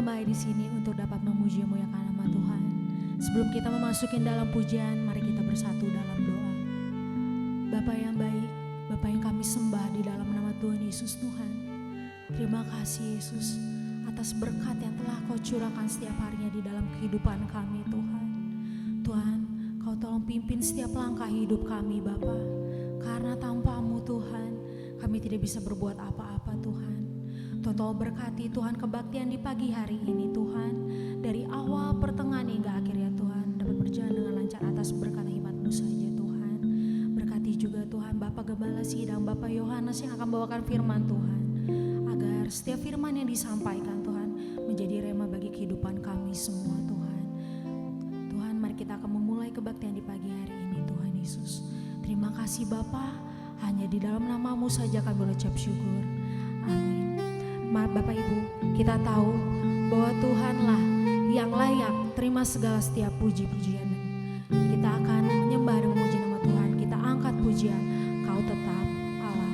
berdamai di sini untuk dapat memuji memuliakan nama Tuhan. Sebelum kita memasukin dalam pujian, mari kita bersatu dalam doa. Bapa yang baik, Bapa yang kami sembah di dalam nama Tuhan Yesus Tuhan. Terima kasih Yesus atas berkat yang telah Kau curahkan setiap harinya di dalam kehidupan kami Tuhan. Tuhan, Kau tolong pimpin setiap langkah hidup kami Bapa. Karena tanpa-Mu Tuhan, kami tidak bisa berbuat apa-apa Tuhan. Tolong berkati Tuhan kebaktian di pagi hari ini Tuhan. Dari awal pertengahan hingga akhirnya Tuhan dapat berjalan dengan lancar atas berkat hikmat-Mu saja Tuhan. Berkati juga Tuhan Bapak Gembala Sidang, Bapak Yohanes yang akan bawakan firman Tuhan. Agar setiap firman yang disampaikan Tuhan menjadi rema bagi kehidupan kami semua Tuhan. Tuhan, mari kita akan memulai kebaktian di pagi hari ini Tuhan Yesus. Terima kasih Bapa, hanya di dalam nama-Mu saja kami berucap syukur. Amin. Bapak Ibu, kita tahu bahwa Tuhanlah yang layak terima segala setiap puji-pujian. Kita akan menyembah dan memuji nama Tuhan. Kita angkat pujian, Kau tetap Allah.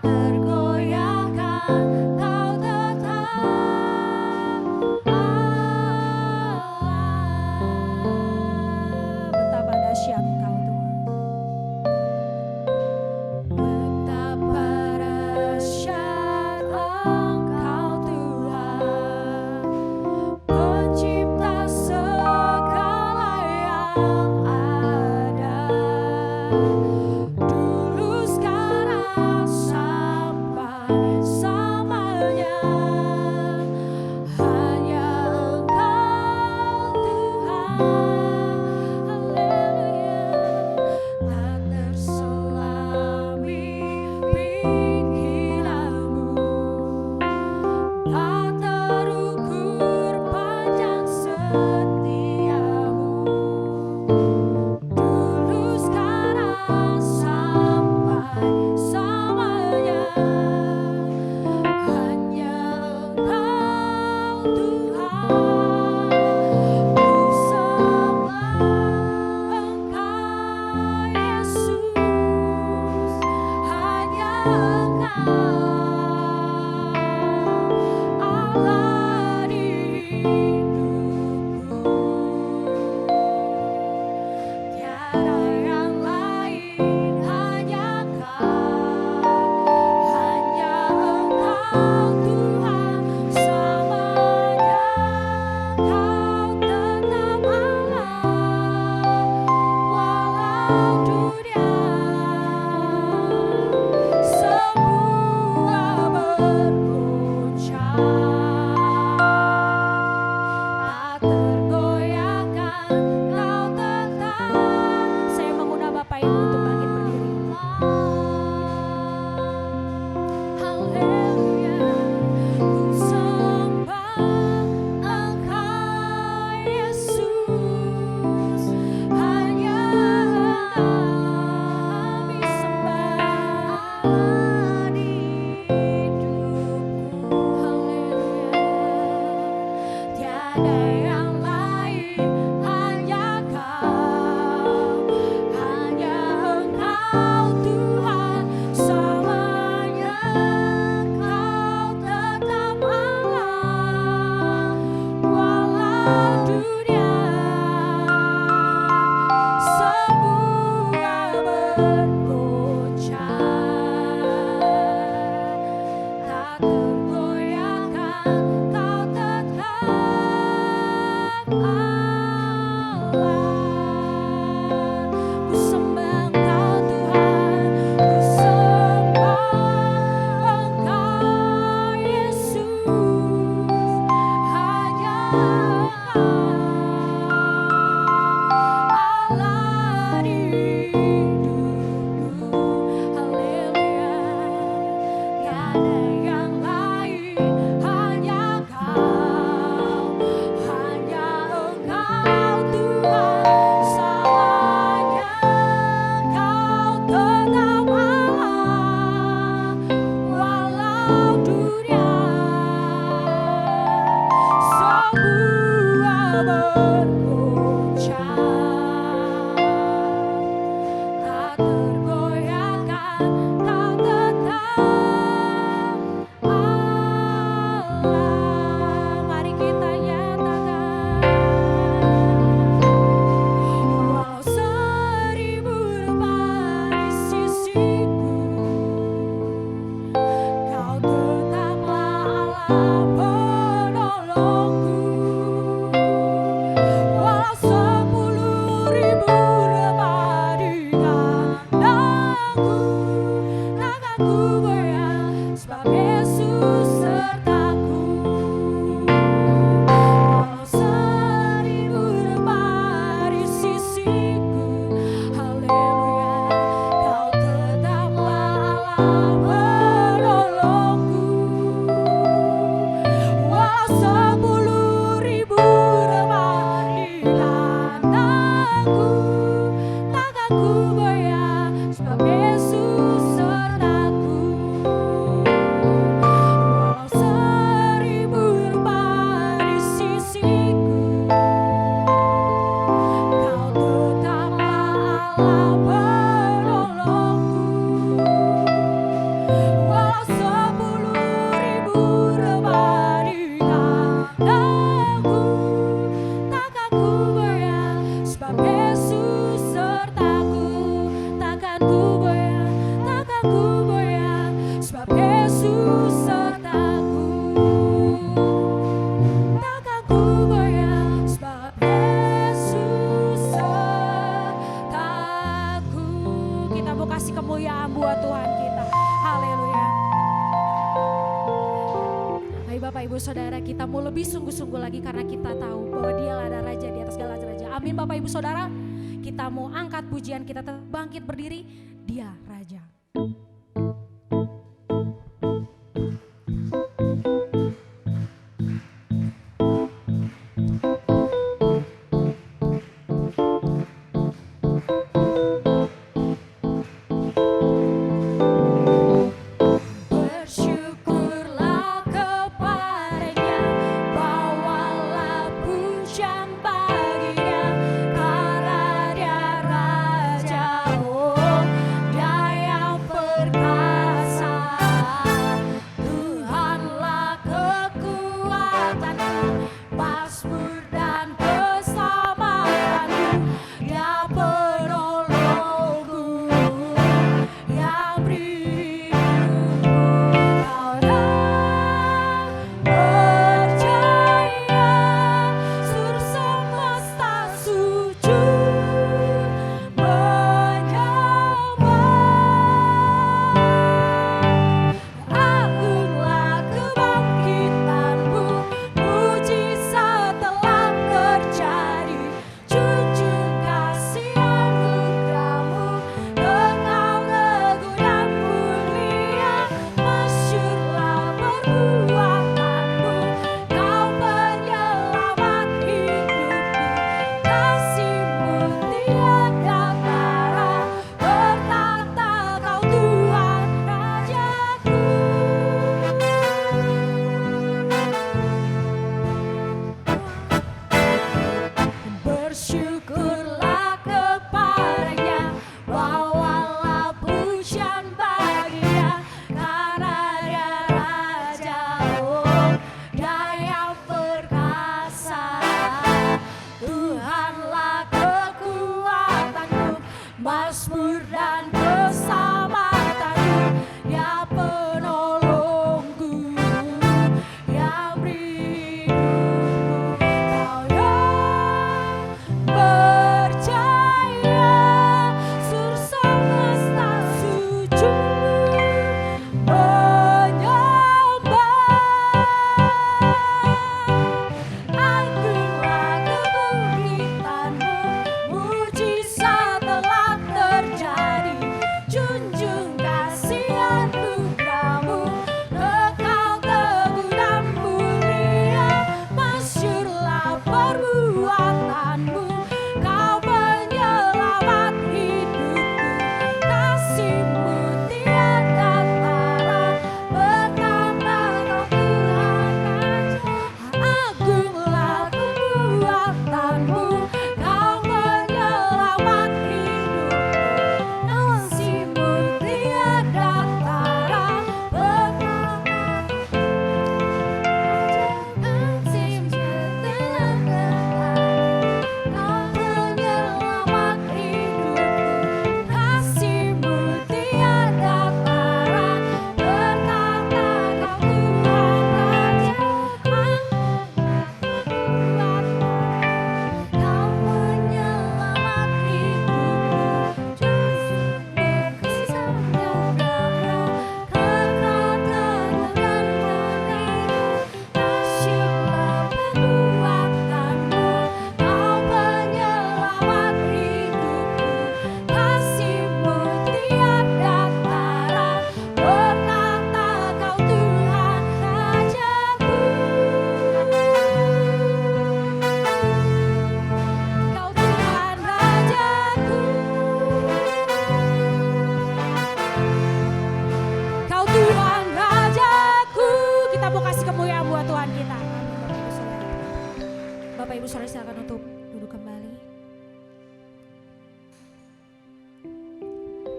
Tergoyahkan, Kau tetap Saudara, kita mau lebih sungguh-sungguh lagi karena kita tahu bahwa Dialah ada Raja di atas segala raja. Amin Bapak Ibu Saudara, kita mau angkat pujian, kita tetap bangkit berdiri, Dia Raja. Karena Dia Raja, oh Dia yang mau kasih kemuliaan buat Tuhan kita. Bapak Ibu Saudara silakan untuk duduk kembali.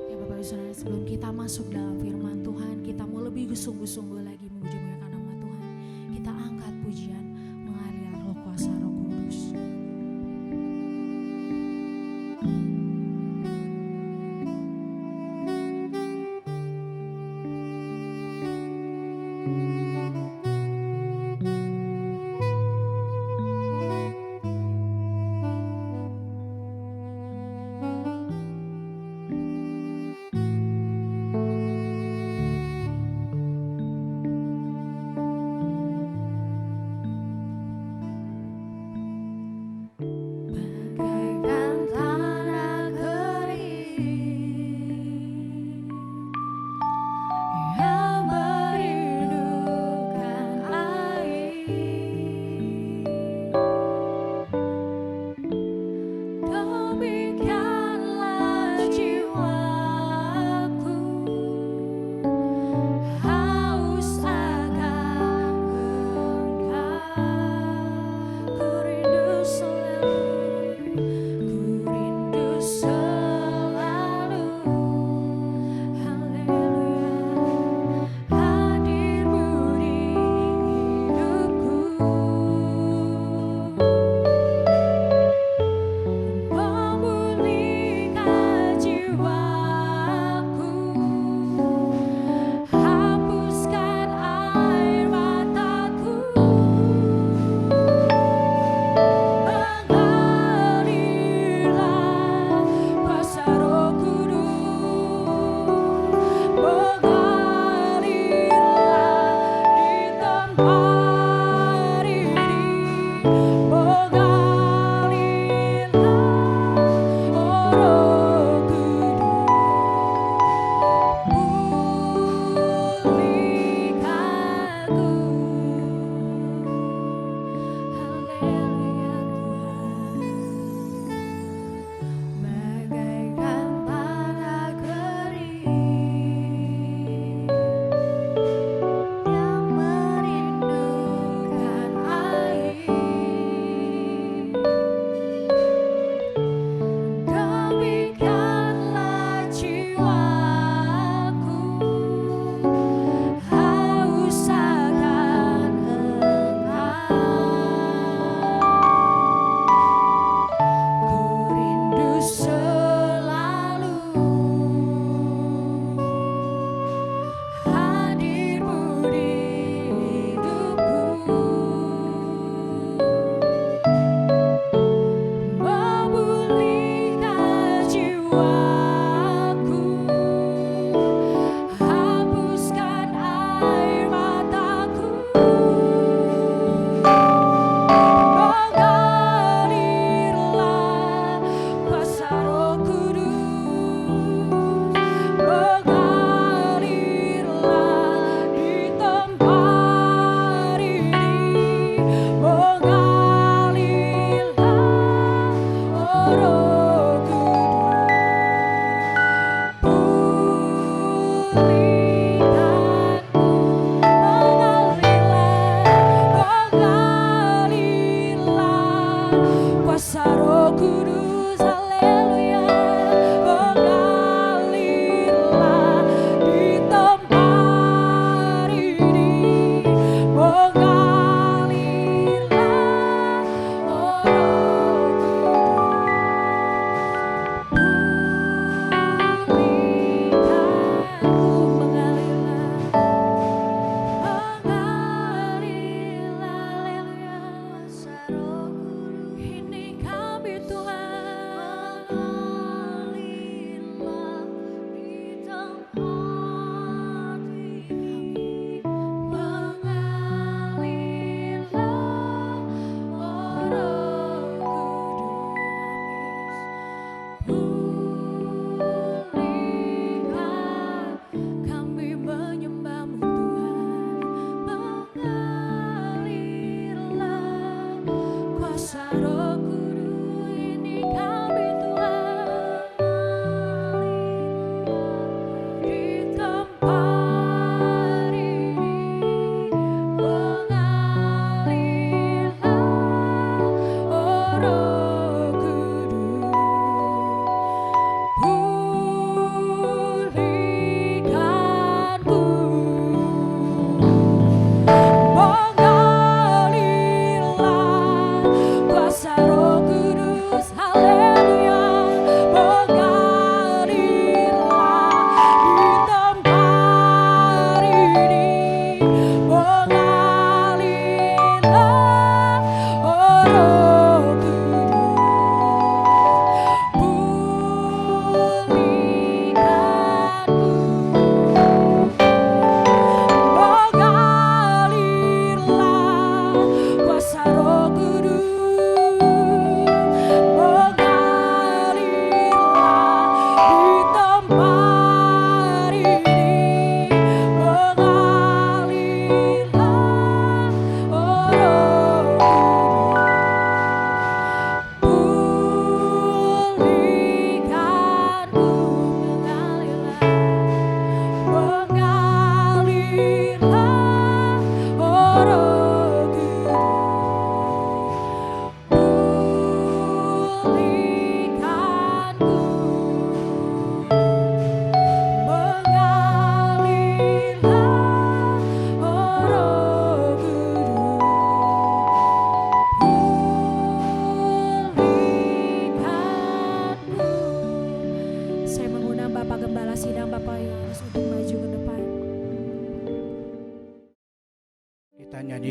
Ya Bapak Ibu Saudara, sebelum kita masuk dalam firman Tuhan, kita mau lebih sungguh-sungguh lagi memuji muliakan nama Tuhan. Kita angkat pujian mengalir Roh Kuasa Roh Kudus.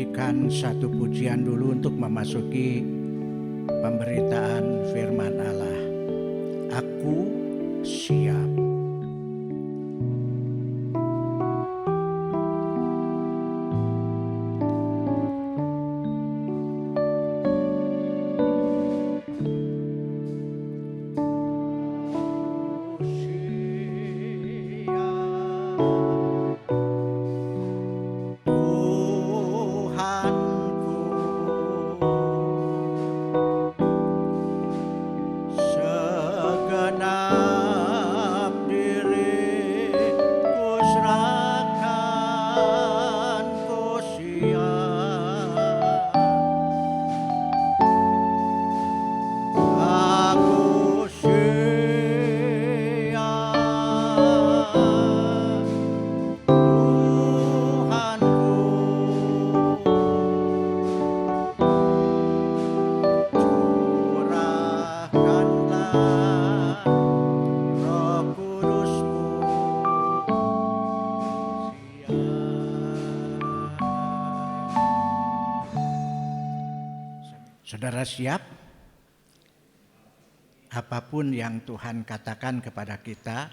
nyanyikan satu pujian dulu untuk memasuki pemberitaan firman Allah. Aku siap. Saudara siap? Apapun yang Tuhan katakan kepada kita,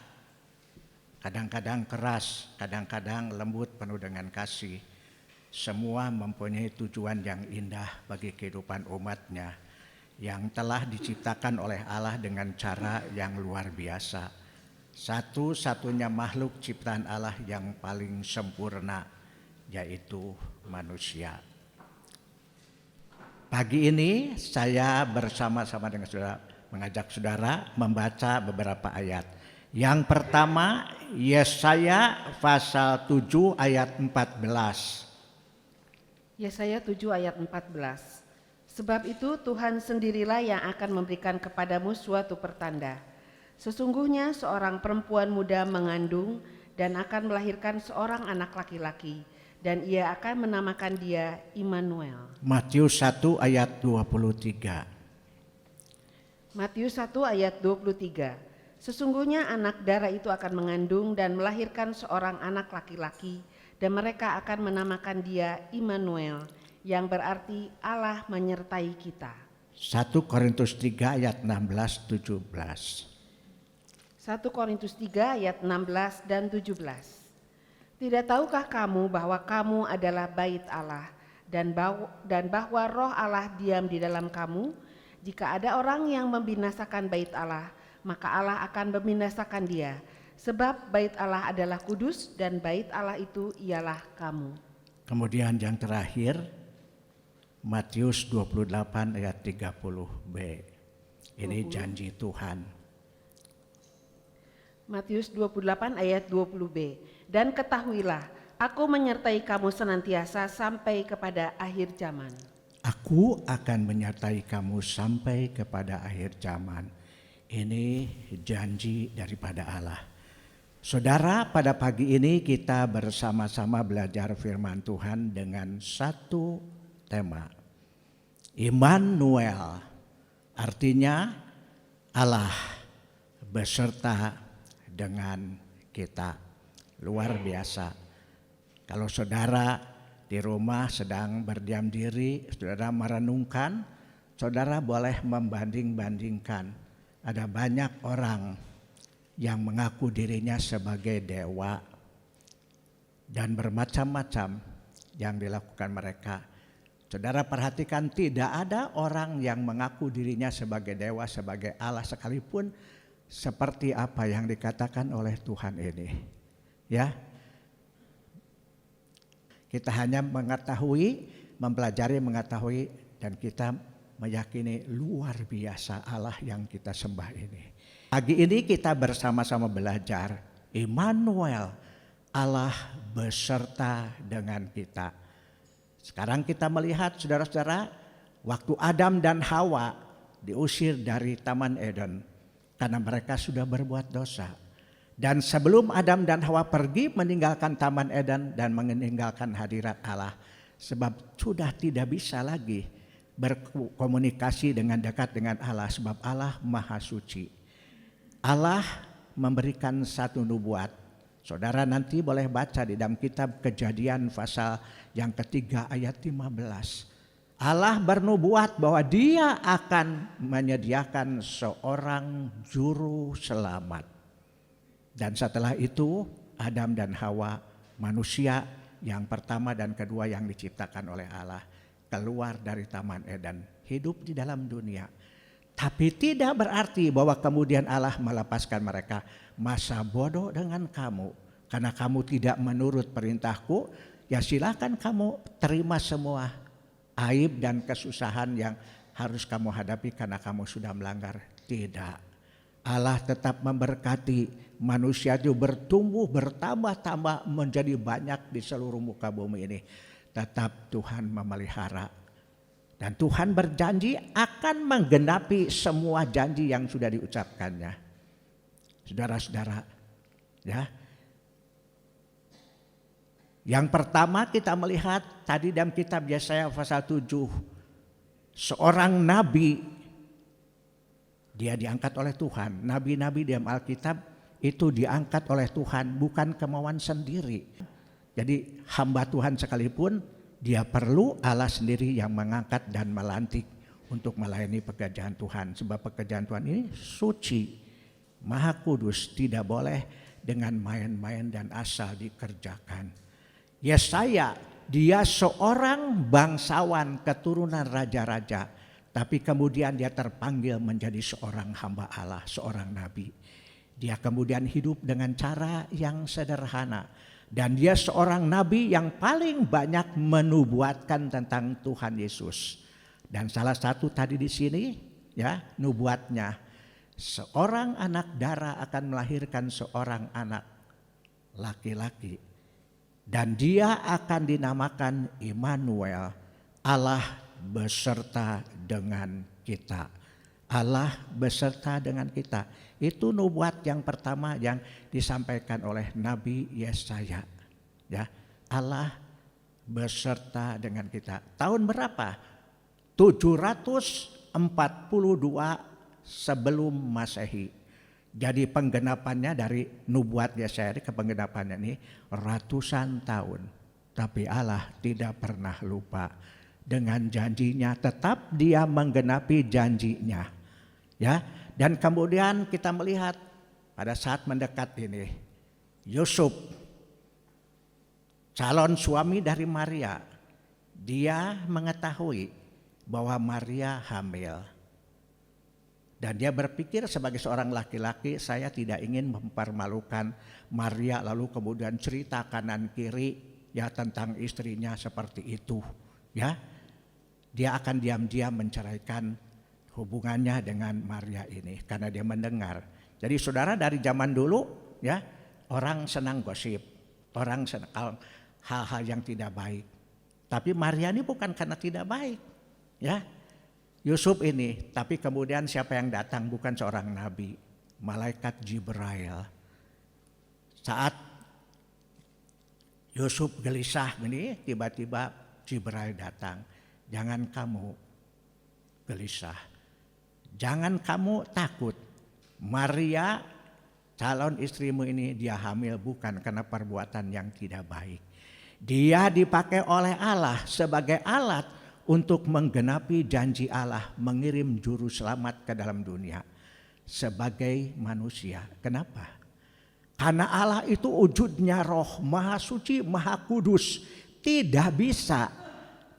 kadang-kadang keras, kadang-kadang lembut penuh dengan kasih. Semua mempunyai tujuan yang indah bagi kehidupan umatnya yang telah diciptakan oleh Allah dengan cara yang luar biasa. Satu-satunya makhluk ciptaan Allah yang paling sempurna, yaitu manusia. Pagi ini saya bersama-sama dengan saudara mengajak saudara membaca beberapa ayat. Yang pertama Yesaya pasal 7 ayat 14. Yesaya 7 ayat 14. Sebab itu Tuhan sendirilah yang akan memberikan kepadamu suatu pertanda. Sesungguhnya seorang perempuan muda mengandung dan akan melahirkan seorang anak laki-laki. Dan ia akan menamakan dia Immanuel. Matius 1 ayat 23. Matius 1 ayat 23. Sesungguhnya anak darah itu akan mengandung dan melahirkan seorang anak laki-laki, dan mereka akan menamakan dia Immanuel, yang berarti Allah menyertai kita. 1 Korintus 3 ayat 16-17. 1 Korintus 3 ayat 16 dan 17. Tidak tahukah kamu bahwa kamu adalah bait Allah dan bahwa roh Allah diam di dalam kamu? Jika ada orang yang membinasakan bait Allah, maka Allah akan membinasakan dia. Sebab bait Allah adalah kudus dan bait Allah itu ialah kamu. Kemudian yang terakhir Matius 28 ayat 30b. Ini 20. Janji Tuhan. Matius 28 ayat 20b. Dan ketahuilah, aku menyertai kamu senantiasa sampai kepada akhir zaman. Aku akan menyertai kamu sampai kepada akhir zaman. Ini janji daripada Allah. Saudara, pada pagi ini kita bersama-sama belajar firman Tuhan dengan satu tema. Immanuel, artinya Allah beserta dengan kita. Luar biasa. Kalau saudara di rumah sedang berdiam diri, saudara merenungkan, saudara boleh membanding-bandingkan. Ada banyak orang yang mengaku dirinya sebagai dewa dan bermacam-macam yang dilakukan mereka. Saudara perhatikan, tidak ada orang yang mengaku dirinya sebagai dewa, sebagai Allah sekalipun seperti apa yang dikatakan oleh Tuhan ini. Ya, kita hanya mengetahui, mempelajari, mengetahui, dan kita meyakini luar biasa Allah yang kita sembah ini. Pagi ini kita bersama-sama belajar Immanuel, Allah beserta dengan kita. Sekarang kita melihat saudara-saudara, waktu Adam dan Hawa diusir dari Taman Eden karena mereka sudah berbuat dosa. Dan sebelum Adam dan Hawa pergi meninggalkan Taman Eden dan meninggalkan hadirat Allah, sebab sudah tidak bisa lagi berkomunikasi dengan dekat dengan Allah, sebab Allah Maha Suci. Allah memberikan satu nubuat Saudara nanti boleh baca di dalam kitab Kejadian pasal yang ketiga ayat 15. Allah bernubuat bahwa Dia akan menyediakan seorang juru selamat. Dan setelah itu Adam dan Hawa, manusia yang pertama dan kedua yang diciptakan oleh Allah, keluar dari Taman Eden, hidup di dalam dunia. Tapi tidak berarti bahwa kemudian Allah melepaskan mereka. Masa bodoh dengan kamu, karena kamu tidak menurut perintahku, ya silakan kamu terima semua aib dan kesusahan yang harus kamu hadapi karena kamu sudah melanggar. Tidak. Allah tetap memberkati manusia itu bertumbuh, bertambah-tambah menjadi banyak di seluruh muka bumi ini. Tetap Tuhan memelihara. Dan Tuhan berjanji akan menggenapi semua janji yang sudah diucapkannya. Saudara-saudara, ya. Yang pertama kita melihat tadi dalam kitab Yesaya pasal 7. Seorang nabi, dia diangkat oleh Tuhan. Nabi-nabi dalam Alkitab itu diangkat oleh Tuhan, bukan kemauan sendiri. Jadi hamba Tuhan sekalipun, dia perlu Allah sendiri yang mengangkat dan melantik untuk melayani pekerjaan Tuhan. Sebab pekerjaan Tuhan ini suci, maha kudus, tidak boleh dengan main-main dan asal dikerjakan. Yesaya, dia seorang bangsawan keturunan raja-raja, tapi kemudian dia terpanggil menjadi seorang hamba Allah, seorang nabi. Dia kemudian hidup dengan cara yang sederhana, dan dia seorang nabi yang paling banyak menubuatkan tentang Tuhan Yesus. Dan salah satu tadi di sini, ya, nubuatnya, seorang anak darah akan melahirkan seorang anak laki-laki. Dan dia akan dinamakan Immanuel, Allah beserta dengan kita. Allah beserta dengan kita. Itu nubuat yang pertama yang disampaikan oleh Nabi Yesaya. Ya, Allah beserta dengan kita. Tahun berapa? 742 sebelum Masehi. Jadi penggenapannya dari nubuat Yesaya ke penggenapannya ini ratusan tahun. Tapi Allah tidak pernah lupa dengan janjinya, tetap dia menggenapi janjinya. Ya, dan kemudian kita melihat pada saat mendekat ini, Yusuf, calon suami dari Maria, dia mengetahui bahwa Maria hamil. Dan dia berpikir sebagai seorang laki-laki, saya tidak ingin mempermalukan Maria lalu kemudian cerita kanan kiri ya tentang istrinya seperti itu. Ya, dia akan diam-diam menceraikan hubungannya dengan Maria ini karena dia mendengar. Jadi saudara, dari zaman dulu ya orang senang gosip, orang senang hal-hal yang tidak baik. Tapi Maria ini bukan karena tidak baik, ya. Yusuf ini, tapi kemudian siapa yang datang? Bukan seorang nabi, malaikat Jibril. Saat Yusuf gelisah ini, tiba-tiba Jibril datang. Jangan kamu gelisah, jangan kamu takut. Maria, calon istrimu ini, dia hamil bukan karena perbuatan yang tidak baik. Dia dipakai oleh Allah sebagai alat untuk menggenapi janji Allah mengirim juru selamat ke dalam dunia sebagai manusia. Kenapa? Karena Allah itu wujudnya roh, maha suci, maha kudus, tidak bisa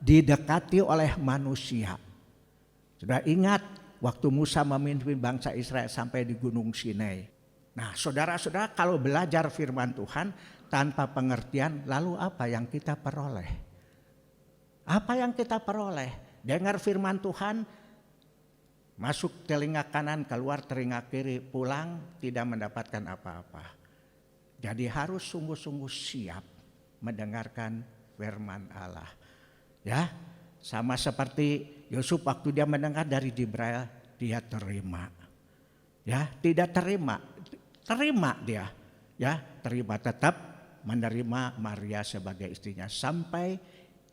didekati oleh manusia. Sudah ingat waktu Musa memimpin bangsa Israel sampai di Gunung Sinai. Nah, saudara-saudara, kalau belajar firman Tuhan tanpa pengertian, lalu apa yang kita peroleh? Apa yang kita peroleh? Dengar firman Tuhan, masuk telinga kanan, keluar telinga kiri, pulang tidak mendapatkan apa-apa. Jadi harus sungguh-sungguh siap mendengarkan firman Allah. Ya, sama seperti Yusuf waktu dia mendengar dari Jibril, dia terima. Ya, tidak terima dia. Ya, terima, tetap menerima Maria sebagai istrinya sampai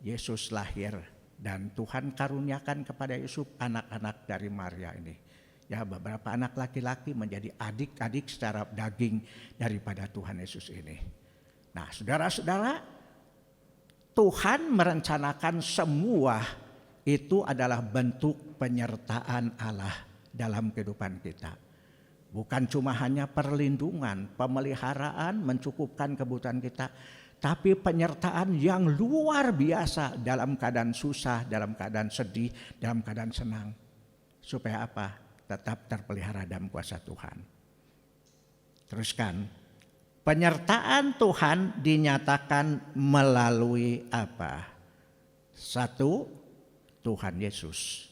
Yesus lahir dan Tuhan karuniakan kepada Yusuf anak-anak dari Maria ini. Ya, beberapa anak laki-laki menjadi adik-adik secara daging daripada Tuhan Yesus ini. Nah, saudara-saudara, Tuhan merencanakan semua itu adalah bentuk penyertaan Allah dalam kehidupan kita. Bukan cuma hanya perlindungan, pemeliharaan, mencukupkan kebutuhan kita, tapi penyertaan yang luar biasa dalam keadaan susah, dalam keadaan sedih, dalam keadaan senang. Supaya apa? Tetap terpelihara dalam kuasa Tuhan. Teruskan, penyertaan Tuhan dinyatakan melalui apa? Satu, Tuhan Yesus.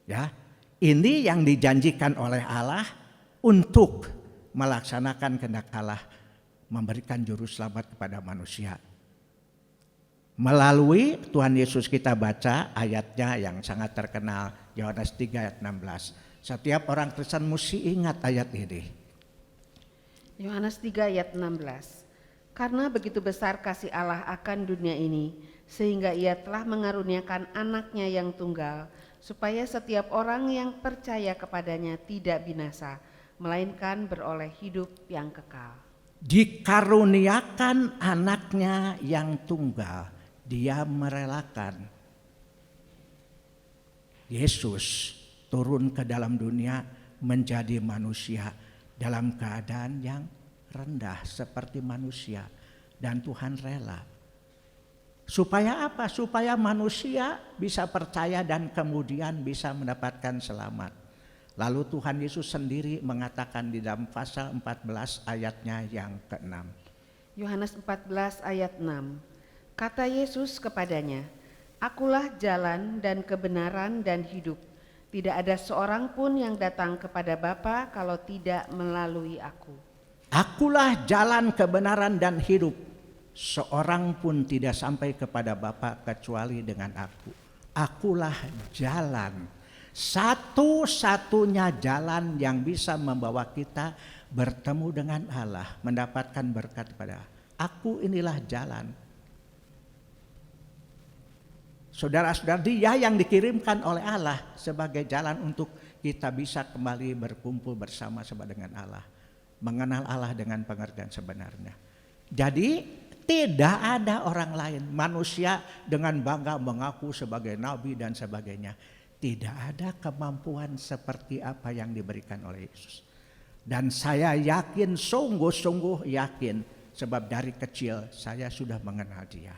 Ya, ini yang dijanjikan oleh Allah untuk melaksanakan kehendak Allah, memberikan juru selamat kepada manusia. Melalui Tuhan Yesus kita baca ayatnya yang sangat terkenal, Yohanes 3 ayat 16. Setiap orang Kristen mesti ingat ayat ini. Yohanes 3 ayat 16. Karena begitu besar kasih Allah akan dunia ini, sehingga ia telah mengaruniakan anaknya yang tunggal, supaya setiap orang yang percaya kepadanya tidak binasa, melainkan beroleh hidup yang kekal. Dikaruniakan anaknya yang tunggal, dia merelakan Yesus turun ke dalam dunia menjadi manusia dalam keadaan yang rendah seperti manusia, dan Tuhan rela. Supaya apa? Supaya manusia bisa percaya dan kemudian bisa mendapatkan selamat. Lalu Tuhan Yesus sendiri mengatakan di dalam pasal 14 ayatnya yang ke-6. Yohanes 14 ayat 6. Kata Yesus kepadanya, Akulah jalan dan kebenaran dan hidup. Tidak ada seorang pun yang datang kepada Bapa kalau tidak melalui aku. Akulah jalan kebenaran dan hidup. Seorang pun tidak sampai kepada Bapa kecuali dengan aku. Akulah jalan. Satu-satunya jalan yang bisa membawa kita bertemu dengan Allah, mendapatkan berkat pada aku, inilah jalan. Saudara-saudara, dia yang dikirimkan oleh Allah sebagai jalan untuk kita bisa kembali berkumpul bersama-sama dengan Allah. Mengenal Allah dengan pengertian sebenarnya. Jadi tidak ada orang lain. Manusia dengan bangga mengaku sebagai nabi dan sebagainya. Tidak ada kemampuan seperti apa yang diberikan oleh Yesus. Dan saya yakin, sungguh-sungguh yakin. Sebab dari kecil saya sudah mengenal dia.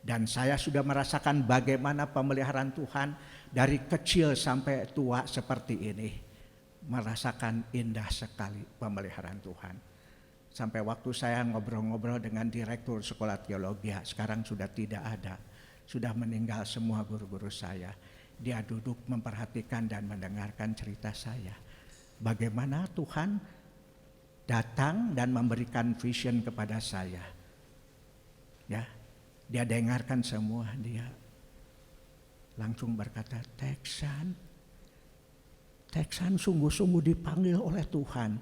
Dan saya sudah merasakan bagaimana pemeliharaan Tuhan dari kecil sampai tua seperti ini. Merasakan indah sekali pemeliharaan Tuhan. Sampai waktu saya ngobrol-ngobrol dengan direktur sekolah teologi, sekarang sudah tidak ada. Sudah meninggal semua guru-guru saya. Dia duduk memperhatikan dan mendengarkan cerita saya. Bagaimana Tuhan datang dan memberikan vision kepada saya. Ya. Dia dengarkan semua, dia langsung berkata, Teksan sungguh-sungguh dipanggil oleh Tuhan.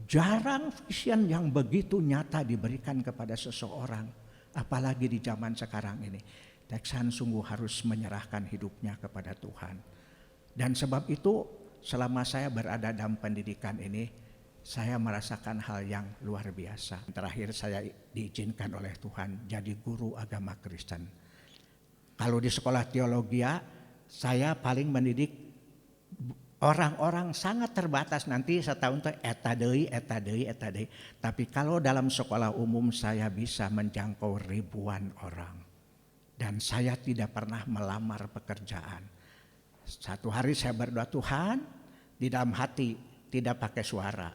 Jarang vision yang begitu nyata diberikan kepada seseorang, apalagi di zaman sekarang ini. Teksan sungguh harus menyerahkan hidupnya kepada Tuhan. Dan sebab itu selama saya berada dalam pendidikan ini, saya merasakan hal yang luar biasa. Terakhir saya diizinkan oleh Tuhan jadi guru agama Kristen. Kalau di sekolah teologi, saya paling mendidik orang-orang sangat terbatas. Nanti setahun itu eta deui. Tapi kalau dalam sekolah umum saya bisa menjangkau ribuan orang. Dan saya tidak pernah melamar pekerjaan. Satu hari saya berdoa, Tuhan, di dalam hati, tidak pakai suara.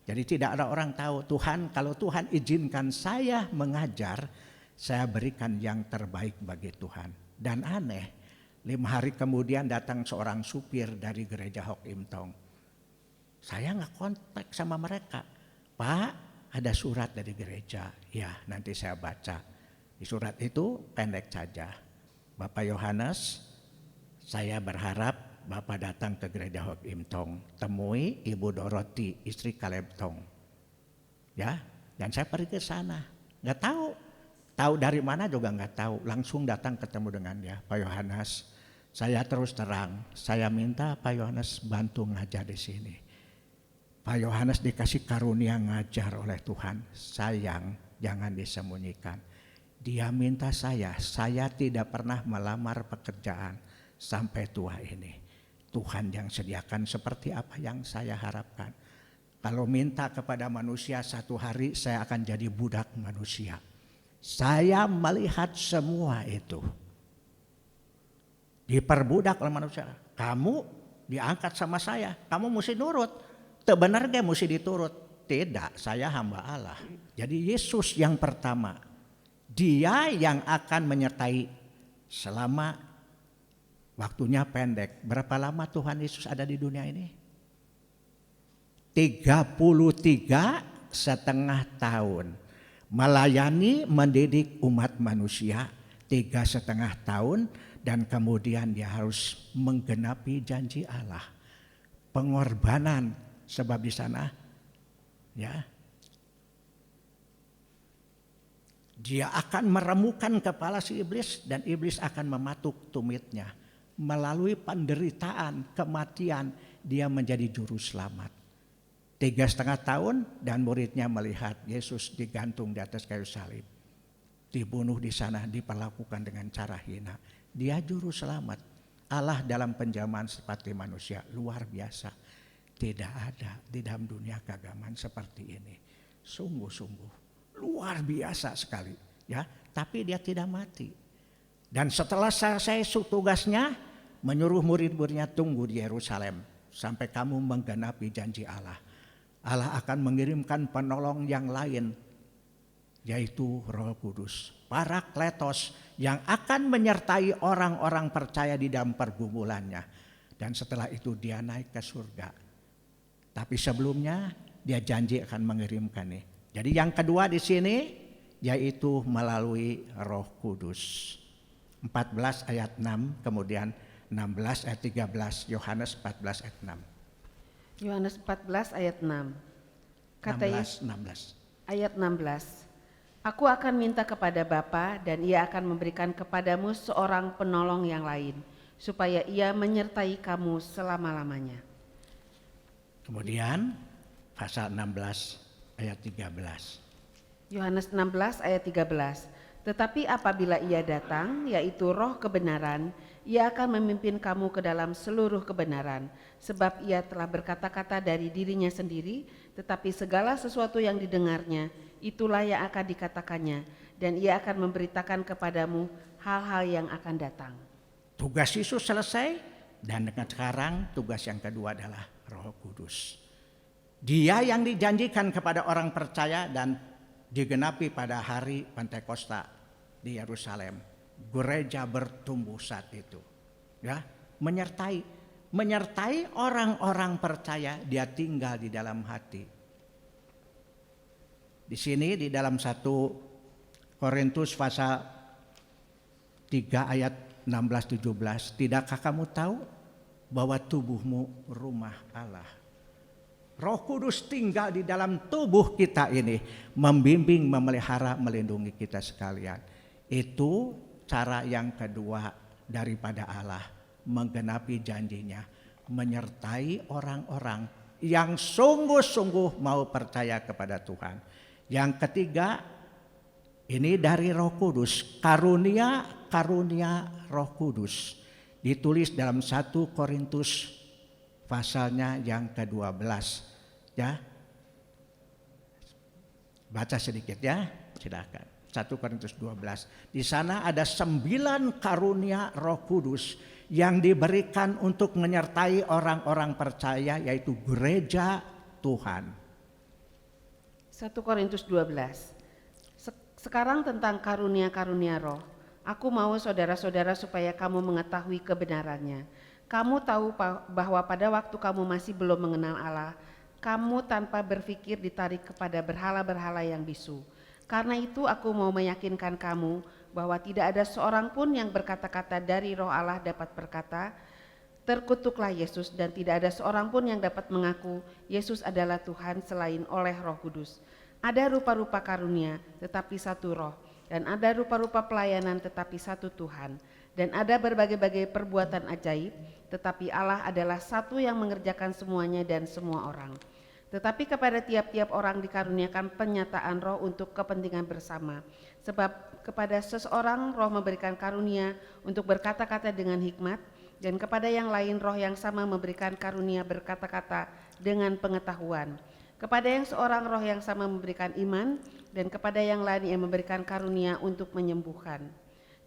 Jadi tidak ada orang tahu. Tuhan, kalau Tuhan izinkan saya mengajar, saya berikan yang terbaik bagi Tuhan. Dan aneh, 5 hari kemudian datang seorang supir dari gereja Hok Im Tong. Saya nggak kontak sama mereka. Pak, ada surat dari gereja. Ya, nanti saya baca. Di surat itu pendek saja. Bapak Yohanes, saya berharap Bapak datang ke gereja Hok Im Tong, temui Ibu Doroti, istri Kaleb Tong. Ya, dan saya pergi ke sana. Tahu dari mana juga nggak tahu. Langsung datang ketemu dengan dia, Pak Yohanes. Saya terus terang, saya minta Pak Yohanes bantu ngajar di sini. Pak Yohanes dikasih karunia ngajar oleh Tuhan. Sayang, jangan disembunyikan. Dia minta saya tidak pernah melamar pekerjaan sampai tua ini. Tuhan yang sediakan seperti apa yang saya harapkan. Kalau minta kepada manusia, satu hari saya akan jadi budak manusia. Saya melihat semua itu. Diperbudak oleh manusia. Kamu diangkat sama saya, kamu mesti nurut. Teu bener ge mesti diturut. Tidak, saya hamba Allah. Jadi Yesus yang pertama. Dia yang akan menyertai selama waktunya pendek. Berapa lama Tuhan Yesus ada di dunia ini? 33,5 tahun. Melayani, mendidik umat manusia 3,5 tahun. Dan kemudian dia harus menggenapi janji Allah. Pengorbanan, sebab di sana ya dia akan meremukan kepala si iblis dan iblis akan mematuk tumitnya. Melalui penderitaan, kematian, dia menjadi juru selamat. 3,5 tahun dan muridnya melihat Yesus digantung di atas kayu salib. Dibunuh di sana, diperlakukan dengan cara hina. Dia juru selamat. Allah dalam penjaman seperti manusia, luar biasa. Tidak ada di dalam dunia keagamaan seperti ini. Sungguh-sungguh luar biasa sekali, ya. Tapi dia tidak mati. Dan setelah selesai tugasnya, menyuruh murid-muridnya tunggu di Yerusalem sampai kamu menggenapi janji Allah. Allah akan mengirimkan penolong yang lain, yaitu Roh Kudus, Parakletos, yang akan menyertai orang-orang percaya di dalam pergumulannya. Dan setelah itu dia naik ke surga. Tapi sebelumnya dia janji akan mengirimkan nih. Jadi yang kedua di sini yaitu melalui Roh Kudus. 14 ayat 6, kemudian 16 ayat 13, Yohanes 14 ayat 6. Yohanes 14 ayat 6. Kata 16. Ayat 16. Aku akan minta kepada Bapa dan ia akan memberikan kepadamu seorang penolong yang lain, supaya ia menyertai kamu selama-lamanya. Kemudian pasal 16 ayat 13. Yohanes 16 ayat 13. Tetapi apabila ia datang, yaitu Roh kebenaran, ia akan memimpin kamu ke dalam seluruh kebenaran, sebab ia telah berkata-kata dari dirinya sendiri, tetapi segala sesuatu yang didengarnya, itulah yang akan dikatakannya, dan ia akan memberitakan kepadamu hal-hal yang akan datang. Tugas Yesus selesai, dan dengan sekarang tugas yang kedua adalah Roh Kudus. Dia yang dijanjikan kepada orang percaya dan digenapi pada hari Pentakosta di Yerusalem. Gereja bertumbuh saat itu, ya, menyertai orang-orang percaya. Dia tinggal di dalam hati. Di sini di dalam 1 Korintus pasal 3 ayat 16-17, tidakkah kamu tahu bahwa tubuhmu rumah Allah? Roh Kudus tinggal di dalam tubuh kita ini, membimbing, memelihara, melindungi kita sekalian. Itu cara yang kedua daripada Allah menggenapi janjinya, menyertai orang-orang yang sungguh-sungguh mau percaya kepada Tuhan. Yang ketiga, ini dari Roh Kudus, karunia Roh Kudus. Ditulis dalam 1 Korintus pasalnya yang ke-12, ya. Baca sedikit ya, silakan. 1 Korintus 12. Di sana ada 9 karunia Roh Kudus yang diberikan untuk menyertai orang-orang percaya, yaitu gereja Tuhan. 1 Korintus 12. Sekarang tentang karunia-karunia roh. Aku mau saudara-saudara supaya kamu mengetahui kebenarannya. Kamu tahu bahwa pada waktu kamu masih belum mengenal Allah, kamu tanpa berpikir ditarik kepada berhala-berhala yang bisu. Karena itu aku mau meyakinkan kamu bahwa tidak ada seorang pun yang berkata-kata dari Roh Allah dapat berkata, terkutuklah Yesus, dan tidak ada seorang pun yang dapat mengaku Yesus adalah Tuhan selain oleh Roh Kudus. Ada rupa-rupa karunia tetapi satu Roh, dan ada rupa-rupa pelayanan tetapi satu Tuhan. dan ada berbagai-bagai perbuatan ajaib, tetapi Allah adalah satu yang mengerjakan semuanya dan semua orang. Tetapi kepada tiap-tiap orang dikaruniakan penyataan roh untuk kepentingan bersama. Sebab kepada seseorang roh memberikan karunia untuk berkata-kata dengan hikmat, dan kepada yang lain roh yang sama memberikan karunia berkata-kata dengan pengetahuan. Kepada yang seorang roh yang sama memberikan iman, dan kepada yang lain yang memberikan karunia untuk menyembuhkan.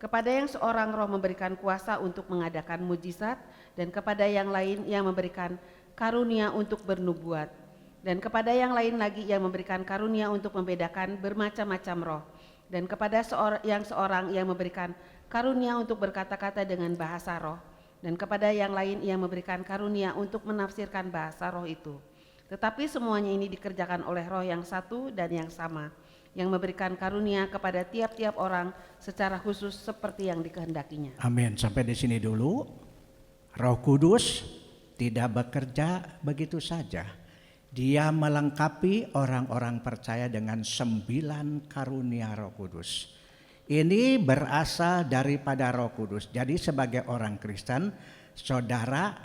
Kepada yang seorang roh memberikan kuasa untuk mengadakan mujizat, dan kepada yang lain yang memberikan karunia untuk bernubuat. Dan kepada yang lain lagi yang memberikan karunia untuk membedakan bermacam-macam roh. Dan kepada seorang yang memberikan karunia untuk berkata-kata dengan bahasa roh. Dan kepada yang lain yang memberikan karunia untuk menafsirkan bahasa roh itu. Tetapi semuanya ini dikerjakan oleh roh yang satu dan yang sama, yang memberikan karunia kepada tiap-tiap orang secara khusus seperti yang dikehendakinya. Amin. Sampai di sini dulu. Roh Kudus tidak bekerja begitu saja. Dia melengkapi orang-orang percaya dengan 9 karunia Roh Kudus. Ini berasal daripada Roh Kudus. Jadi sebagai orang Kristen, saudara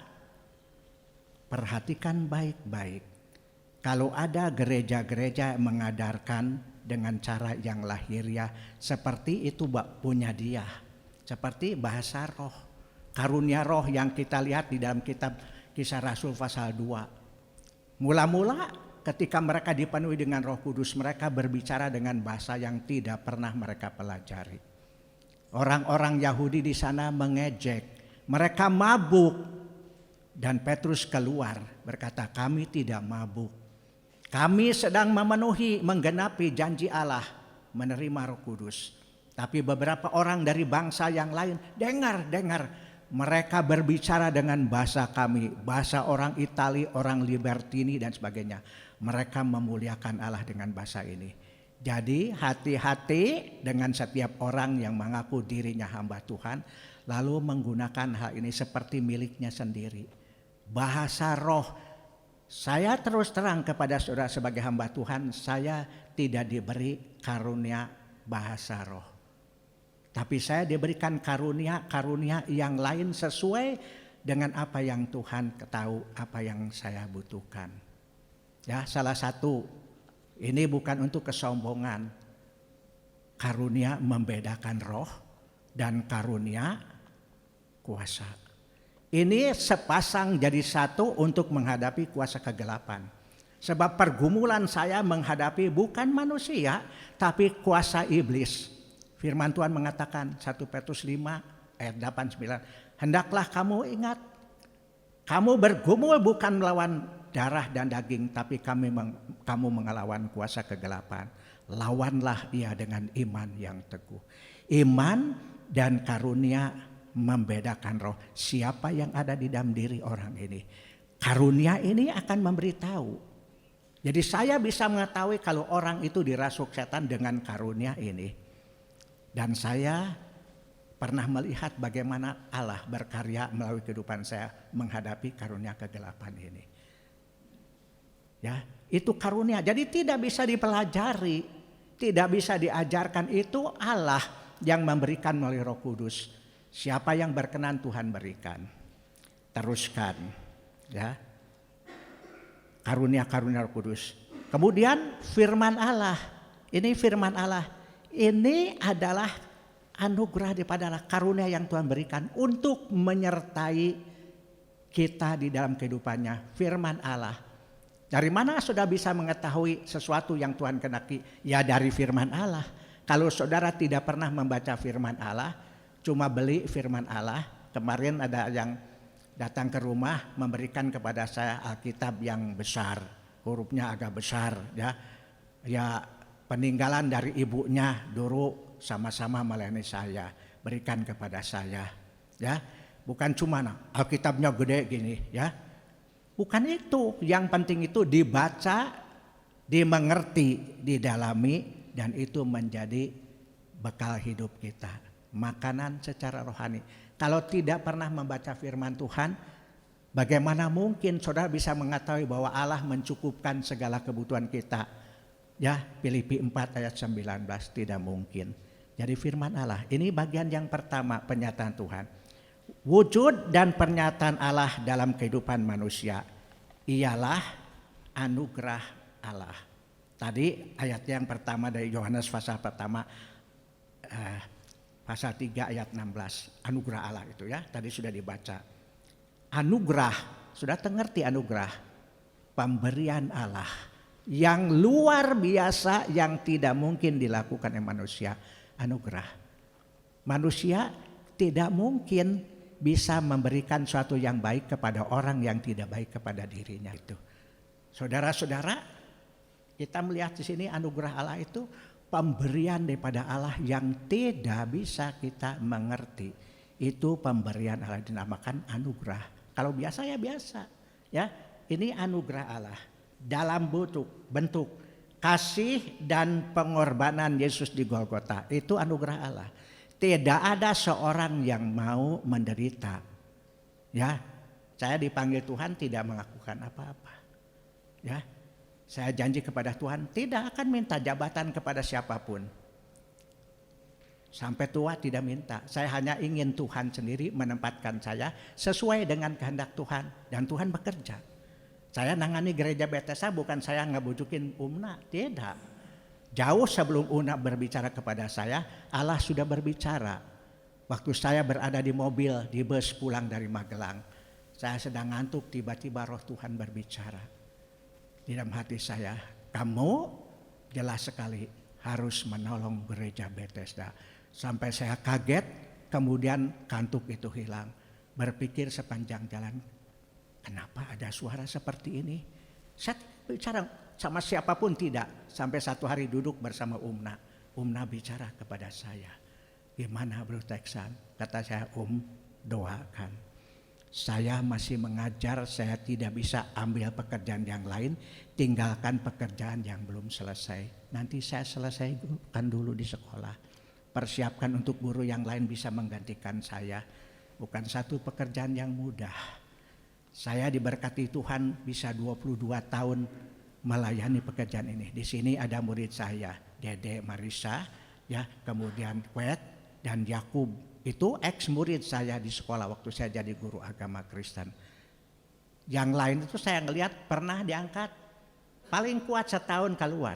perhatikan baik-baik. Kalau ada gereja-gereja yang mengajarkan dengan cara yang lahiriah, seperti itu punya dia. Seperti bahasa roh, karunia roh yang kita lihat di dalam kitab Kisah Rasul pasal 2. Mula-mula ketika mereka dipenuhi dengan Roh Kudus, mereka berbicara dengan bahasa yang tidak pernah mereka pelajari. Orang-orang Yahudi di sana mengejek, mereka mabuk. Dan Petrus keluar berkata, kami tidak mabuk. Kami sedang menggenapi janji Allah menerima Roh Kudus. Tapi beberapa orang dari bangsa yang lain, dengar. Mereka berbicara dengan bahasa kami, bahasa orang Itali, orang Libertini dan sebagainya. Mereka memuliakan Allah dengan bahasa ini. Jadi hati-hati dengan setiap orang yang mengaku dirinya hamba Tuhan, lalu menggunakan hal ini seperti miliknya sendiri. Bahasa roh, saya terus terang kepada saudara sebagai hamba Tuhan, saya tidak diberi karunia bahasa roh. Tapi saya diberikan karunia yang lain sesuai dengan apa yang Tuhan tahu, apa yang saya butuhkan. Ya, salah satu, ini bukan untuk kesombongan. Karunia membedakan roh dan karunia kuasa. Ini sepasang jadi satu untuk menghadapi kuasa kegelapan. Sebab pergumulan saya menghadapi bukan manusia, tapi kuasa iblis. Firman Tuhan mengatakan 1 Petrus 5 ayat 8-9. Hendaklah kamu ingat, kamu bergumul bukan melawan darah dan daging, tapi kamu mengelawan kuasa kegelapan. Lawanlah ia dengan iman yang teguh. Iman dan karunia membedakan roh. Siapa yang ada di dalam diri orang ini. Karunia ini akan memberitahu. Jadi saya bisa mengetahui kalau orang itu dirasuk setan dengan karunia ini. Dan saya pernah melihat bagaimana Allah berkarya melalui kehidupan saya menghadapi karunia kegelapan ini. Ya, itu karunia. Jadi tidak bisa dipelajari, tidak bisa diajarkan. Itu Allah yang memberikan melalui Roh Kudus. Siapa yang berkenan Tuhan berikan. Teruskan, ya. Karunia-karunia Roh Kudus. Kemudian firman Allah. Ini firman Allah. Ini adalah anugerah daripada Allah, karunia yang Tuhan berikan untuk menyertai kita di dalam kehidupannya. Firman Allah. Dari mana saudara bisa mengetahui sesuatu yang Tuhan kehendaki? Ya dari firman Allah. Kalau saudara tidak pernah membaca firman Allah, cuma beli firman Allah. Kemarin ada yang datang ke rumah memberikan kepada saya Alkitab yang besar, hurufnya agak besar, ya peninggalan dari ibunya dulu sama-sama melayani saya, berikan kepada saya, ya. Bukan cuma Alkitabnya gede gini, ya. Bukan itu, yang penting itu dibaca, dimengerti, didalami, dan itu menjadi bekal hidup kita, makanan secara rohani. Kalau tidak pernah membaca firman Tuhan, bagaimana mungkin saudara bisa mengetahui bahwa Allah mencukupkan segala kebutuhan kita? Ya, Filipi 4 ayat 19, tidak mungkin. Jadi firman Allah, ini bagian yang pertama penyataan Tuhan. Wujud dan pernyataan Allah dalam kehidupan manusia ialah anugerah Allah. Tadi ayat yang pertama dari Yohanes pasal pertama, pasal 3 ayat 16, anugerah Allah itu ya, tadi sudah dibaca. Anugerah, sudah mengerti anugerah, pemberian Allah yang luar biasa yang tidak mungkin dilakukan oleh manusia. Anugerah. Manusia tidak mungkin bisa memberikan sesuatu yang baik kepada orang yang tidak baik kepada dirinya itu. Saudara-saudara, kita melihat di sini anugerah Allah itu pemberian daripada Allah yang tidak bisa kita mengerti. Itu pemberian Allah, dinamakan anugerah. Kalau biasa ya biasa, ya. Ini anugerah Allah dalam bentuk kasih dan pengorbanan Yesus di Golgota. Itu anugerah Allah. Tidak ada seorang yang mau menderita. Ya, saya dipanggil Tuhan tidak melakukan apa-apa. Ya, saya janji kepada Tuhan tidak akan minta jabatan kepada siapapun. Sampai tua tidak minta. Saya hanya ingin Tuhan sendiri menempatkan saya sesuai dengan kehendak Tuhan, dan Tuhan bekerja. Saya nangani gereja Bethesda bukan saya ngebujukin Umna, tidak. Jauh sebelum Una berbicara kepada saya, Allah sudah berbicara. Waktu saya berada di mobil, di bus pulang dari Magelang, saya sedang ngantuk, tiba-tiba roh Tuhan berbicara. Di dalam hati saya, kamu jelas sekali harus menolong gereja Bethesda. Sampai saya kaget, kemudian kantuk itu hilang. Berpikir sepanjang jalan, kenapa ada suara seperti ini? Saya bicara sama siapapun tidak. Sampai satu hari duduk bersama Umna. Umna bicara kepada saya. Gimana Bro Teksan? Kata saya, doakan. Saya masih mengajar, saya tidak bisa ambil pekerjaan yang lain. Tinggalkan pekerjaan yang belum selesai. Nanti saya selesaikan dulu di sekolah. Persiapkan untuk guru yang lain bisa menggantikan saya. Bukan satu pekerjaan yang mudah. Saya diberkati Tuhan bisa 22 tahun melayani pekerjaan ini. Di sini ada murid saya, Dede Marisa, ya, kemudian Kwet dan Yakub. Itu ex murid saya di sekolah waktu saya jadi guru agama Kristen. Yang lain itu saya ngelihat pernah diangkat paling kuat setahun keluar.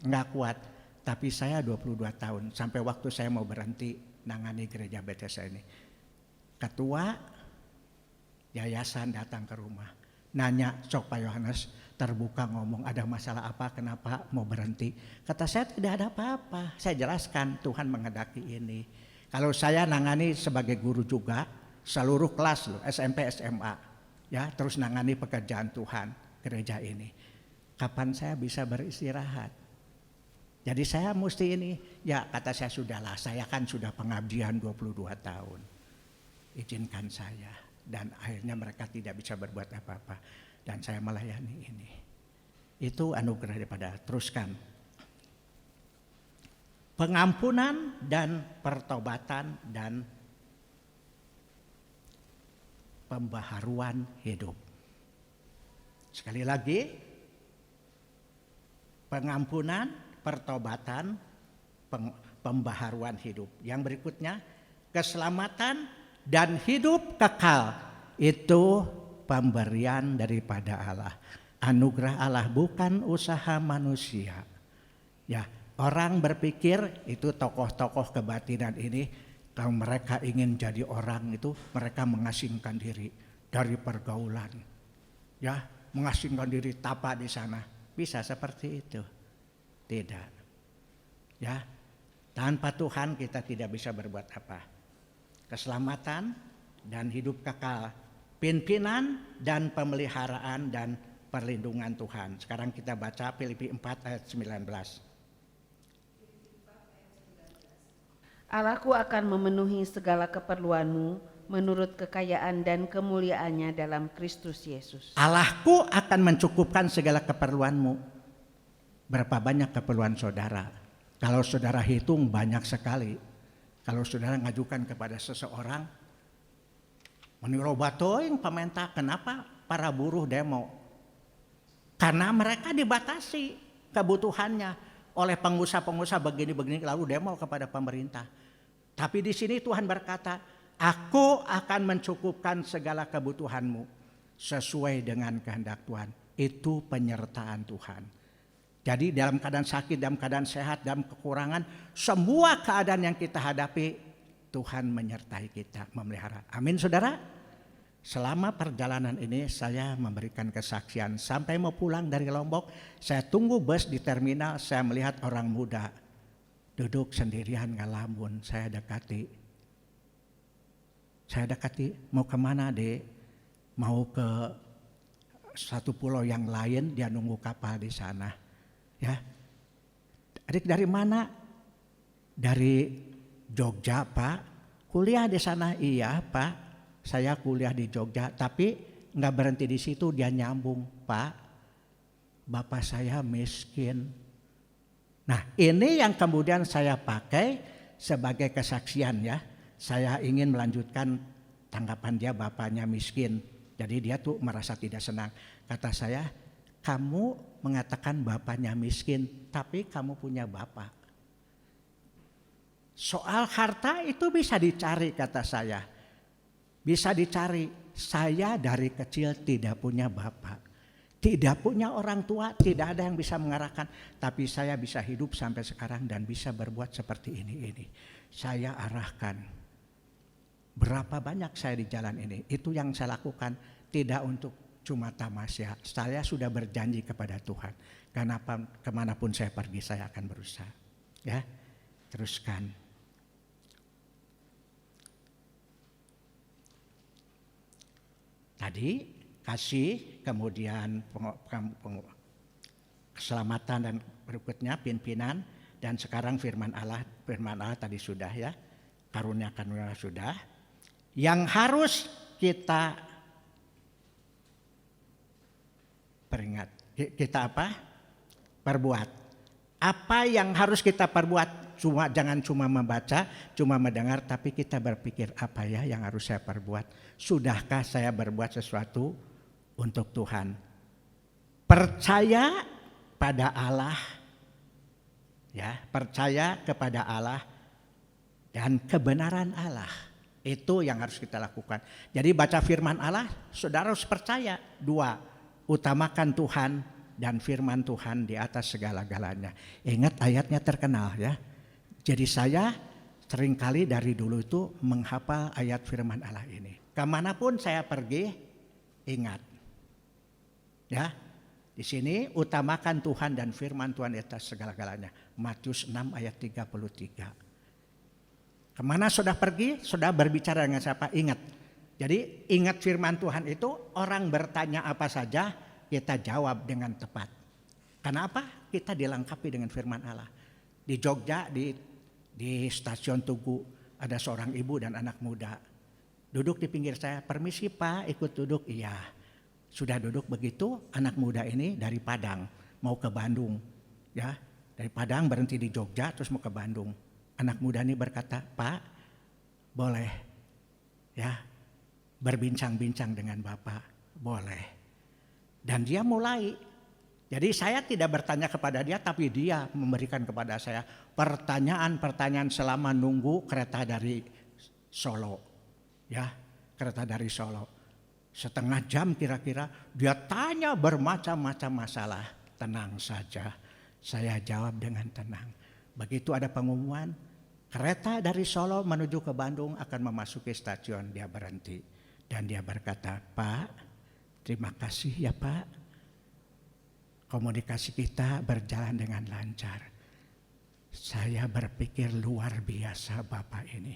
Enggak kuat, tapi saya 22 tahun sampai waktu saya mau berhenti nangani gereja Bethesda ini. Ketua yayasan datang ke rumah, nanya, Cok Pak Yohanes, terbuka ngomong, ada masalah apa, kenapa mau berhenti? Kata saya tidak ada apa-apa, saya jelaskan Tuhan menghendaki ini. Kalau saya nangani sebagai guru juga, seluruh kelas loh, SMP, SMA, ya, terus nangani pekerjaan Tuhan, gereja ini. Kapan saya bisa beristirahat? Jadi saya mesti ini, ya kata saya sudahlah, saya kan sudah pengabdian 22 tahun, izinkan saya. Dan akhirnya mereka tidak bisa berbuat apa-apa. Dan saya melayani ini. Itu anugerah daripada, teruskan. Pengampunan dan pertobatan dan pembaharuan hidup. Sekali lagi, pengampunan, pertobatan, pembaharuan hidup. Yang berikutnya, keselamatan dan hidup kekal. Itu pemberian daripada Allah. Anugerah Allah, bukan usaha manusia. Ya, orang berpikir itu tokoh-tokoh kebatinan ini, kalau mereka ingin jadi orang itu, mereka mengasingkan diri dari pergaulan. Ya, mengasingkan diri tapa di sana. Bisa seperti itu? Tidak. Ya, tanpa Tuhan kita tidak bisa berbuat apa. Keselamatan dan hidup kekal, pimpinan dan pemeliharaan dan perlindungan Tuhan. Sekarang kita baca Filipi 4 ayat 19. Allahku akan memenuhi segala keperluanmu menurut kekayaan dan kemuliaannya dalam Kristus Yesus. Allahku akan mencukupkan segala keperluanmu. Berapa banyak keperluan saudara? Kalau saudara hitung banyak sekali. Kalau saudara ngajukan kepada seseorang, menirobatoing pemerintah, kenapa para buruh demo? Karena mereka dibatasi kebutuhannya. oleh pengusaha-pengusaha begini-begini lalu demo kepada pemerintah. Tapi di sini Tuhan berkata, aku akan mencukupkan segala kebutuhanmu sesuai dengan kehendak Tuhan. Itu penyertaan Tuhan. Jadi dalam keadaan sakit, dalam keadaan sehat, dalam kekurangan, semua keadaan yang kita hadapi, Tuhan menyertai kita, memelihara. Amin saudara. Selama perjalanan ini saya memberikan kesaksian. Sampai mau pulang dari Lombok, saya tunggu bus di terminal, saya melihat orang muda duduk sendirian ngelamun. Saya dekati, mau kemana dek? Mau ke satu pulau yang lain, dia nunggu kapal di sana. Ya, adik dari mana? Dari Jogja Pak. Kuliah di sana? Iya Pak. Saya kuliah di Jogja, tapi nggak berhenti di situ, dia nyambung, Pak, bapak saya miskin. Nah ini yang kemudian saya pakai sebagai kesaksian ya. Saya ingin melanjutkan tanggapan dia, bapaknya miskin. Jadi dia tuh merasa tidak senang. Kata saya, kamu mengatakan bapaknya miskin, tapi kamu punya bapak. Soal harta itu bisa dicari, kata saya. Bisa dicari. Saya dari kecil tidak punya bapak, tidak punya orang tua, tidak ada yang bisa mengarahkan. Tapi saya bisa hidup sampai sekarang dan bisa berbuat seperti ini. Saya arahkan. Berapa banyak saya di jalan ini. Itu yang saya lakukan, tidak untuk cuma tamasya. Saya sudah berjanji kepada Tuhan. Karena kemanapun saya pergi saya akan berusaha. Ya, teruskan. Tadi kasih, kemudian keselamatan dan berikutnya pimpinan, dan sekarang firman Allah. Firman Allah tadi sudah ya, karunia-Nya sudah. Yang harus kita peringat, kita apa? Perbuat. Apa yang harus kita perbuat? Jangan cuma membaca, cuma mendengar, tapi kita berpikir apa ya yang harus saya perbuat. Sudahkah saya berbuat sesuatu untuk Tuhan? Percaya pada Allah, ya, percaya kepada Allah dan kebenaran Allah. Itu yang harus kita lakukan. Jadi baca firman Allah, saudara harus percaya. 2, utamakan Tuhan dan firman Tuhan di atas segala-galanya. Ingat ayatnya terkenal ya. Jadi saya seringkali dari dulu itu menghafal ayat firman Allah ini. Kemanapun saya pergi, ingat. Ya, di sini utamakan Tuhan dan firman Tuhan di atas segala-galanya. Matius 6 ayat 33. Kemana sudah pergi, sudah berbicara dengan siapa, ingat. Jadi ingat firman Tuhan itu, orang bertanya apa saja, kita jawab dengan tepat. Kenapa? Kita dilengkapi dengan firman Allah. Di Jogja, di stasiun Tugu, ada seorang ibu dan anak muda. Duduk di pinggir saya, permisi Pak, ikut duduk. Iya, sudah duduk begitu, anak muda ini dari Padang, mau ke Bandung. Ya, dari Padang berhenti di Jogja, terus mau ke Bandung. Anak muda ini berkata, Pak, boleh ya berbincang-bincang dengan Bapak? Boleh. Dan dia mulai. Jadi saya tidak bertanya kepada dia, tapi dia memberikan kepada saya pertanyaan-pertanyaan selama nunggu kereta dari Solo. Ya, kereta dari Solo. Setengah jam kira-kira dia tanya bermacam-macam masalah. Tenang saja, saya jawab dengan tenang. Begitu ada pengumuman, kereta dari Solo menuju ke Bandung akan memasuki stasiun, dia berhenti. Dan dia berkata, Pak, terima kasih ya Pak. Komunikasi kita berjalan dengan lancar. Saya berpikir luar biasa Bapak ini.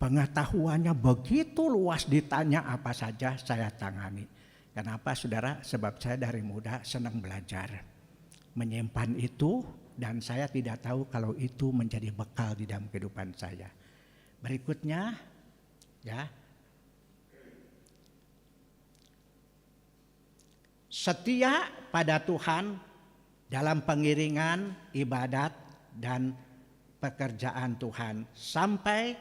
Pengetahuannya begitu luas, ditanya apa saja saya tangani. Kenapa saudara? Sebab saya dari muda senang belajar. Menyimpan itu dan saya tidak tahu kalau itu menjadi bekal di dalam kehidupan saya. Berikutnya ya. Setia pada Tuhan dalam pengiringan ibadat dan pekerjaan Tuhan sampai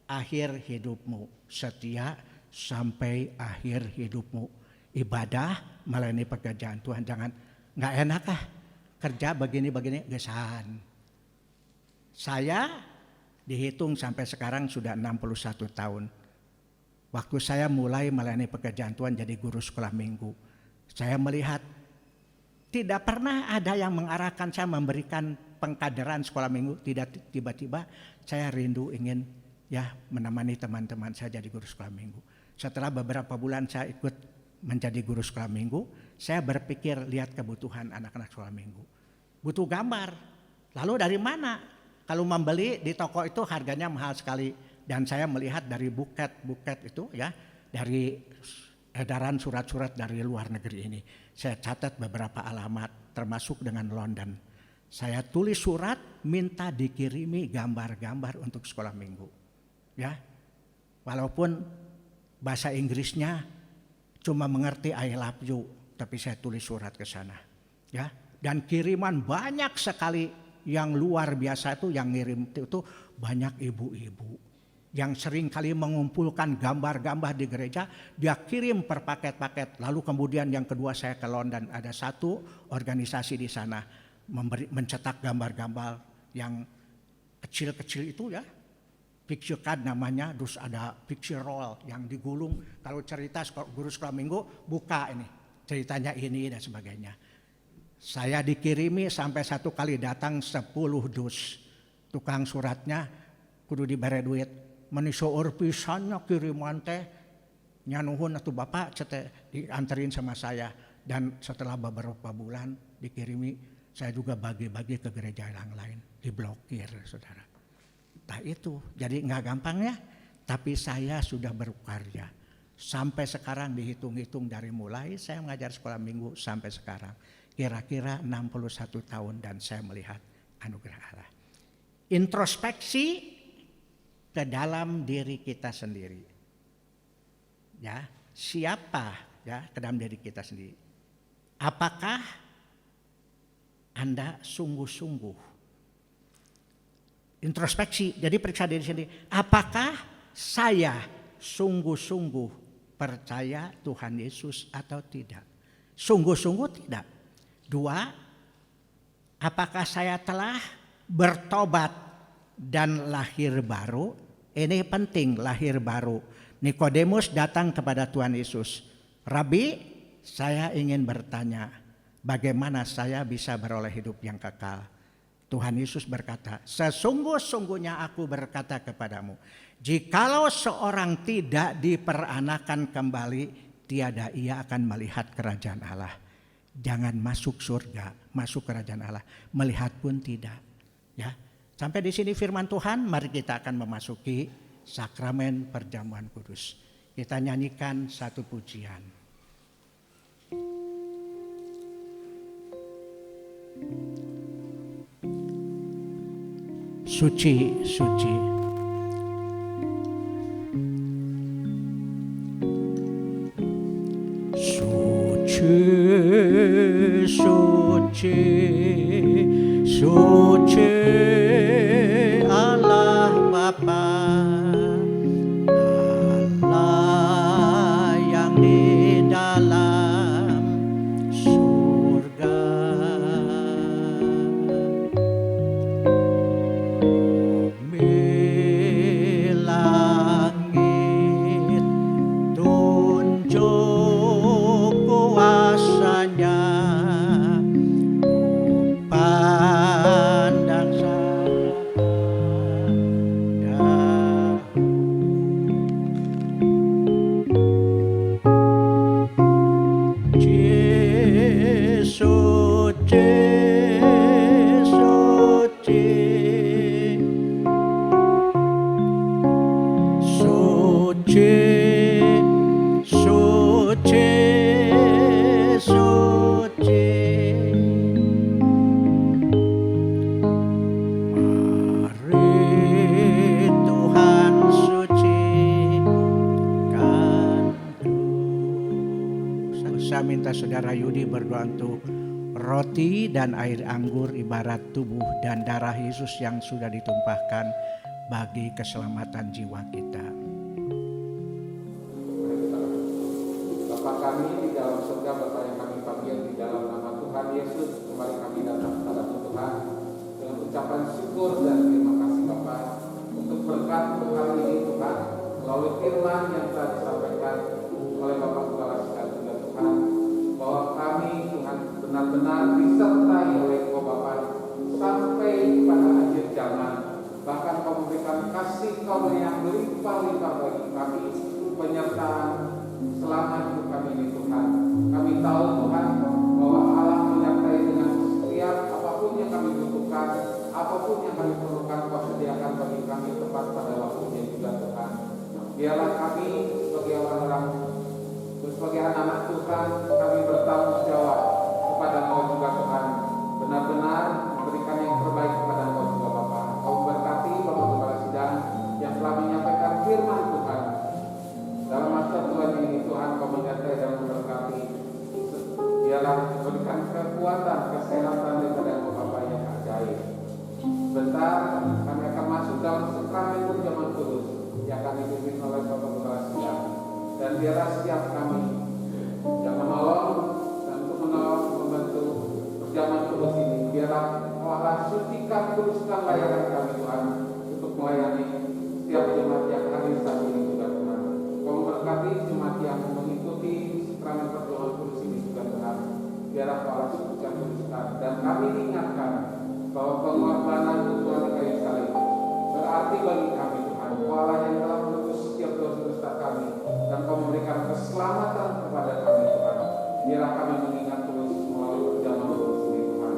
akhir hidupmu. Setia sampai akhir hidupmu. Ibadah melayani pekerjaan Tuhan. Jangan, gak enak kerja begini-begini gesan. Saya dihitung sampai sekarang sudah 61 tahun. Waktu saya mulai melayani pekerjaan Tuhan jadi guru sekolah minggu, saya melihat tidak pernah ada yang mengarahkan saya memberikan pengkaderan sekolah minggu. Tidak, tiba-tiba saya rindu ingin menemani teman-teman saya jadi guru sekolah minggu. Setelah beberapa bulan saya ikut menjadi guru sekolah minggu, saya berpikir lihat kebutuhan anak-anak sekolah minggu. Butuh gambar. Lalu dari mana? Kalau membeli di toko itu harganya mahal sekali. Dan saya melihat dari buket itu dari edaran surat-surat dari luar negeri ini. Saya catat beberapa alamat termasuk dengan London. Saya tulis surat minta dikirimi gambar-gambar untuk sekolah minggu. Ya. Walaupun bahasa Inggrisnya cuma mengerti I love you, tapi saya tulis surat ke sana. Ya. Dan kiriman banyak sekali yang luar biasa itu, yang ngirim itu banyak ibu-ibu yang sering kali mengumpulkan gambar-gambar di gereja, dia kirim per paket-paket. Lalu kemudian yang kedua saya ke London, ada satu organisasi di sana mencetak gambar-gambar yang kecil-kecil itu picture card namanya, terus ada picture roll yang digulung. Kalau cerita guru sekolah minggu buka ini, ceritanya ini dan sebagainya. Saya dikirimi sampai satu kali datang 10 dus. Tukang suratnya kudu diberi duit. Meniseur pisannya kiriman teh nyanuhun atuh bapak dianterin sama saya. Dan setelah beberapa bulan dikirimi, saya juga bagi-bagi ke gereja yang lain, diblokir saudara. Nah itu jadi nggak gampang ya, tapi saya sudah berkarya sampai sekarang. Dihitung-hitung dari mulai saya mengajar sekolah minggu sampai sekarang kira-kira 61 tahun, dan saya melihat anugerah Allah. Introspeksi ke dalam diri kita sendiri. Ya, siapa ke dalam diri kita sendiri? Apakah Anda sungguh-sungguh introspeksi, jadi periksa diri sendiri. Apakah saya sungguh-sungguh percaya Tuhan Yesus atau tidak? Sungguh-sungguh tidak. 2, apakah saya telah bertobat dan lahir baru? Ini penting, lahir baru. Nikodemus datang kepada Tuhan Yesus. Rabi, saya ingin bertanya, bagaimana saya bisa beroleh hidup yang kekal? Tuhan Yesus berkata, sesungguh-sungguhnya aku berkata kepadamu, jikalau seorang tidak diperanakan kembali, tiada ia akan melihat kerajaan Allah. Jangan masuk surga, masuk kerajaan Allah, melihat pun tidak. Ya. Sampai di sini firman Tuhan, mari kita akan memasuki sakramen perjamuan kudus. Kita nyanyikan satu pujian. Suci, suci. Suci, suci, suci. Allah Bapa, Allah yang di dalam surga. Bumi langit tunjuk kuasanya, pandang minta saudara Yudi berdoa untuk roti dan air anggur ibarat tubuh dan darah Yesus yang sudah ditumpahkan bagi keselamatan jiwa kita. Bapa kami di dalam surga, Bapa yang kami panggil di dalam nama Tuhan Yesus, kembali kami datang ucapan syukur dan terima kasih Bapa untuk berkat hari ini Tuhan, melalui firman yang telah disampaikan oleh Bapak Kepala Sidang juga Tuhan, bahwa kami Tuhan benar-benar disertai oleh Engkau Bapa sampai pada akhir zaman. Bahkan Kau memberikan kasih Kau yang berlimpah-limpah bagi kami, penyertaan selama hidup kami ini Tuhan. Kami tahu Tuhan bahwa Allah menyertai dengan setiap apapun yang kami butuhkan, apapun yang kami perlukan Kau sediakan bagi kami tepat pada waktunya juga Tuhan. Biarlah kami sebagai orang-orang, sebagai anak-anak Tuhan, kami bertanggung jawab kepada Kau juga Tuhan, benar-benar memberikan yang terbaik kepada Kau juga Bapa. Kau berkati Bapak Kepala Sidang yang telah menyampaikan firman Tuhan. Dalam masa Tuhan ini Tuhan Kau menyertai dan memberkati. Biarlah berikan kekuatan, kesehatan daripada Engkau Bapa yang ajaib. Sebentar kami akan masuk dalam sakramen perjamuan kudus yang akan dipimpin oleh Bapak Kepala Sidang. Dan biarlah setiap kami yang menolong dan untuk menolong membantu perjamuan kudus ini, biarlah Allah sucikan, kuduskan layanan kami Tuhan untuk melayani setiap jemaat yang hadir saat ini juga Tuhan. Kau memberkati jemaat yang mengikuti sakramen perjamuan kudus ini juga Tuhan. Biarlah Allah sucikan, kuduskan, dan kami ingatkan bahwa pengorbanan Tuhan di kayu salib berarti bagi kami Tuhan. Kau Allah yang telah menebus setiap dosa-dosa kami dan Kau memberikan keselamatan kepada kami Tuhan. Biarlah kami mengingat terus melalui perjamuan kudus ini Tuhan.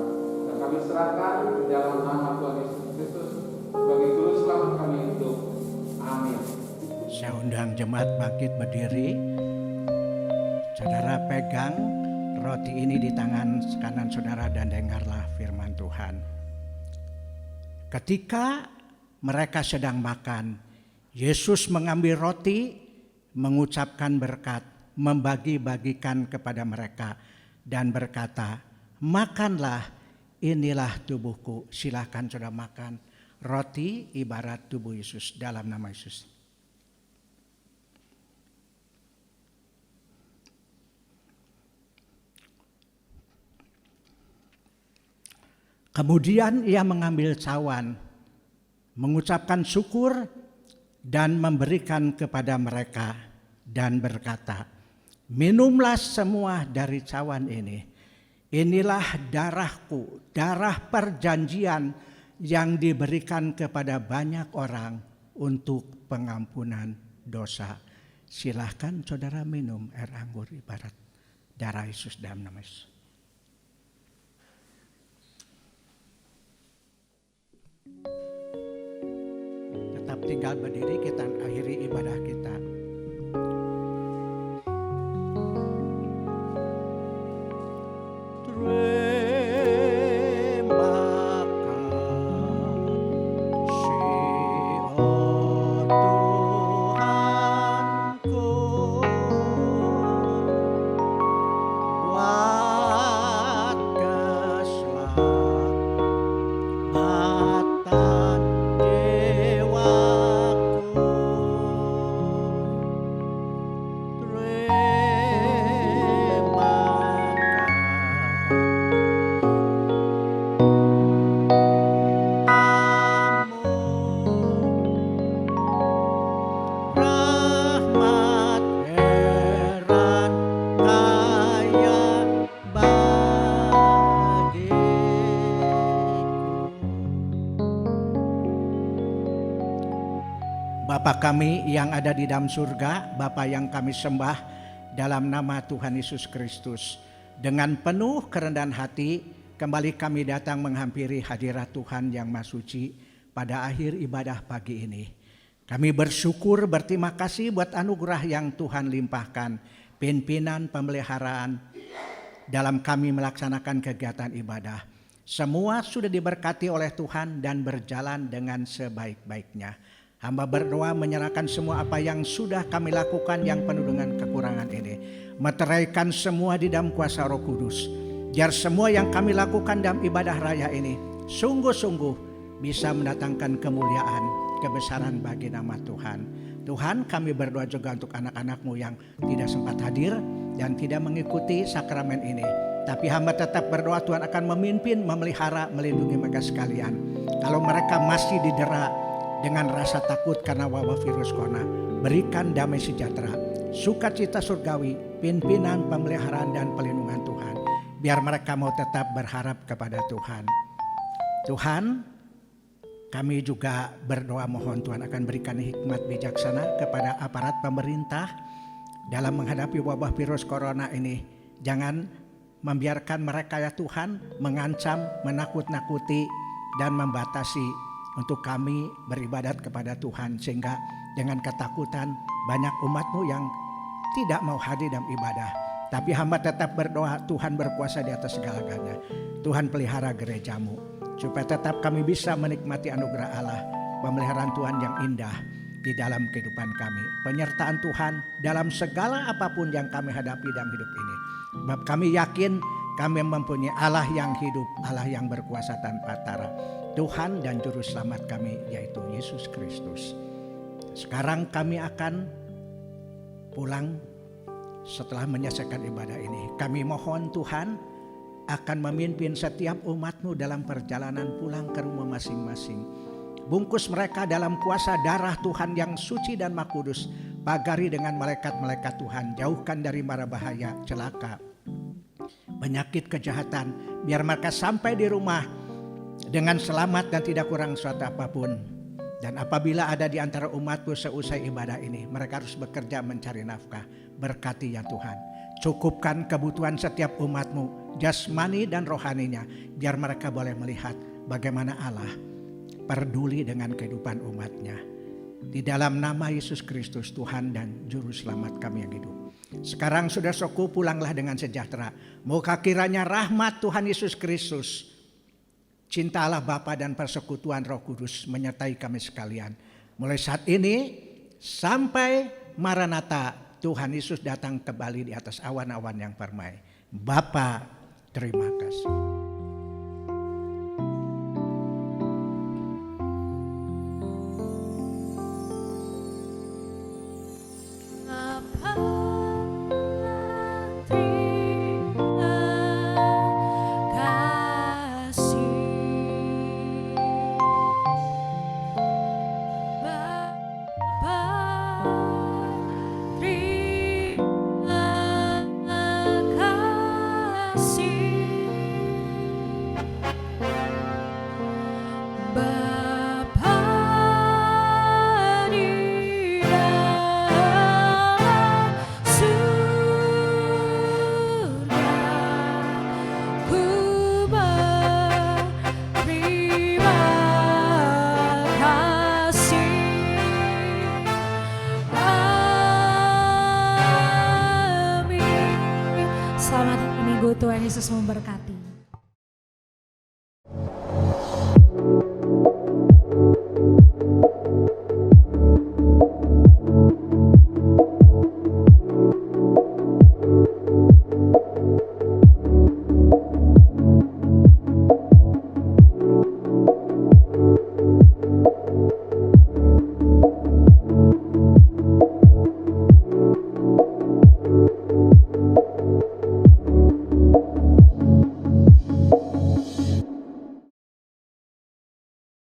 Dan kami serahkan di dalam nama Tuhan Yesus Kristus sebagai Juru Selamat kami hidup. Amin. Saya undang jemaat bangkit berdiri. Saudara pegang roti ini di tangan kanan saudara dan dengarlah firman Tuhan. Ketika mereka sedang makan, Yesus mengambil roti, mengucapkan berkat, membagi-bagikan kepada mereka dan berkata, "Makanlah, inilah tubuhku." Silakan saudara makan. Roti ibarat tubuh Yesus, dalam nama Yesus. Kemudian ia mengambil cawan, mengucapkan syukur dan memberikan kepada mereka dan berkata, "Minumlah semua dari cawan ini. Inilah darahku, darah perjanjian yang diberikan kepada banyak orang untuk pengampunan dosa." Silahkan saudara minum air anggur ibarat darah Yesus dalam nama Yesus. Tetap tinggal berdiri, kita akhiri ibadah kita. Bapa kami yang ada di dalam surga, Bapa yang kami sembah dalam nama Tuhan Yesus Kristus. Dengan penuh kerendahan hati, kembali kami datang menghampiri hadirat Tuhan yang Maha Suci pada akhir ibadah pagi ini. Kami bersyukur, berterima kasih buat anugerah yang Tuhan limpahkan, pimpinan pemeliharaan dalam kami melaksanakan kegiatan ibadah. Semua sudah diberkati oleh Tuhan dan berjalan dengan sebaik-baiknya. Hamba berdoa menyerahkan semua apa yang sudah kami lakukan yang penuh dengan kekurangan ini. Meteraikan semua di dalam kuasa Roh Kudus. Biar semua yang kami lakukan dalam ibadah raya ini sungguh-sungguh bisa mendatangkan kemuliaan, kebesaran bagi nama Tuhan. Tuhan, kami berdoa juga untuk anak-anak-Mu yang tidak sempat hadir dan tidak mengikuti sakramen ini. Tapi hamba tetap berdoa Tuhan akan memimpin, memelihara, melindungi mereka sekalian. Kalau mereka masih didera dengan rasa takut karena wabah virus corona, berikan damai sejahtera, sukacita surgawi, pimpinan, pemeliharaan dan pelindungan Tuhan. Biar mereka mau tetap berharap kepada Tuhan. Tuhan, kami juga berdoa mohon Tuhan akan berikan hikmat bijaksana kepada aparat pemerintah dalam menghadapi wabah virus corona ini. Jangan membiarkan mereka ya Tuhan mengancam, menakut-nakuti dan membatasi untuk kami beribadat kepada Tuhan, sehingga dengan ketakutan banyak umat-Mu yang tidak mau hadir dalam ibadah. Tapi hamba tetap berdoa Tuhan berkuasa di atas segala-galanya. Tuhan pelihara gereja-Mu supaya tetap kami bisa menikmati anugerah Allah, pemeliharaan Tuhan yang indah di dalam kehidupan kami, penyertaan Tuhan dalam segala apapun yang kami hadapi dalam hidup ini. Sebab kami yakin kami mempunyai Allah yang hidup, Allah yang berkuasa tanpa tara, Tuhan dan Juru Selamat kami yaitu Yesus Kristus. Sekarang kami akan pulang setelah menyelesaikan ibadah ini. Kami mohon Tuhan akan memimpin setiap umat-Mu dalam perjalanan pulang ke rumah masing-masing. Bungkus mereka dalam kuasa darah Tuhan yang suci dan Maha Kudus. Pagari dengan malaikat-malaikat Tuhan. Jauhkan dari mara bahaya, celaka, penyakit, kejahatan. Biar mereka sampai di rumah dengan selamat dan tidak kurang suatu apapun. Dan apabila ada di antara umat-Mu seusai ibadah ini, mereka harus bekerja mencari nafkah. Berkati ya Tuhan. Cukupkan kebutuhan setiap umat-Mu, jasmani dan rohaninya, biar mereka boleh melihat bagaimana Allah peduli dengan kehidupan umat-Nya. Di dalam nama Yesus Kristus, Tuhan dan Juru Selamat kami yang hidup. Sekarang saudara-saudaraku, pulanglah dengan sejahtera. Moga kiranya rahmat Tuhan Yesus Kristus, cinta Allah Bapa dan persekutuan Roh Kudus menyertai kami sekalian. Mulai saat ini sampai Maranatha, Tuhan Yesus datang kembali di atas awan-awan yang permai. Bapa, terima kasih. Selamat minggu, Tuhan Yesus memberkati.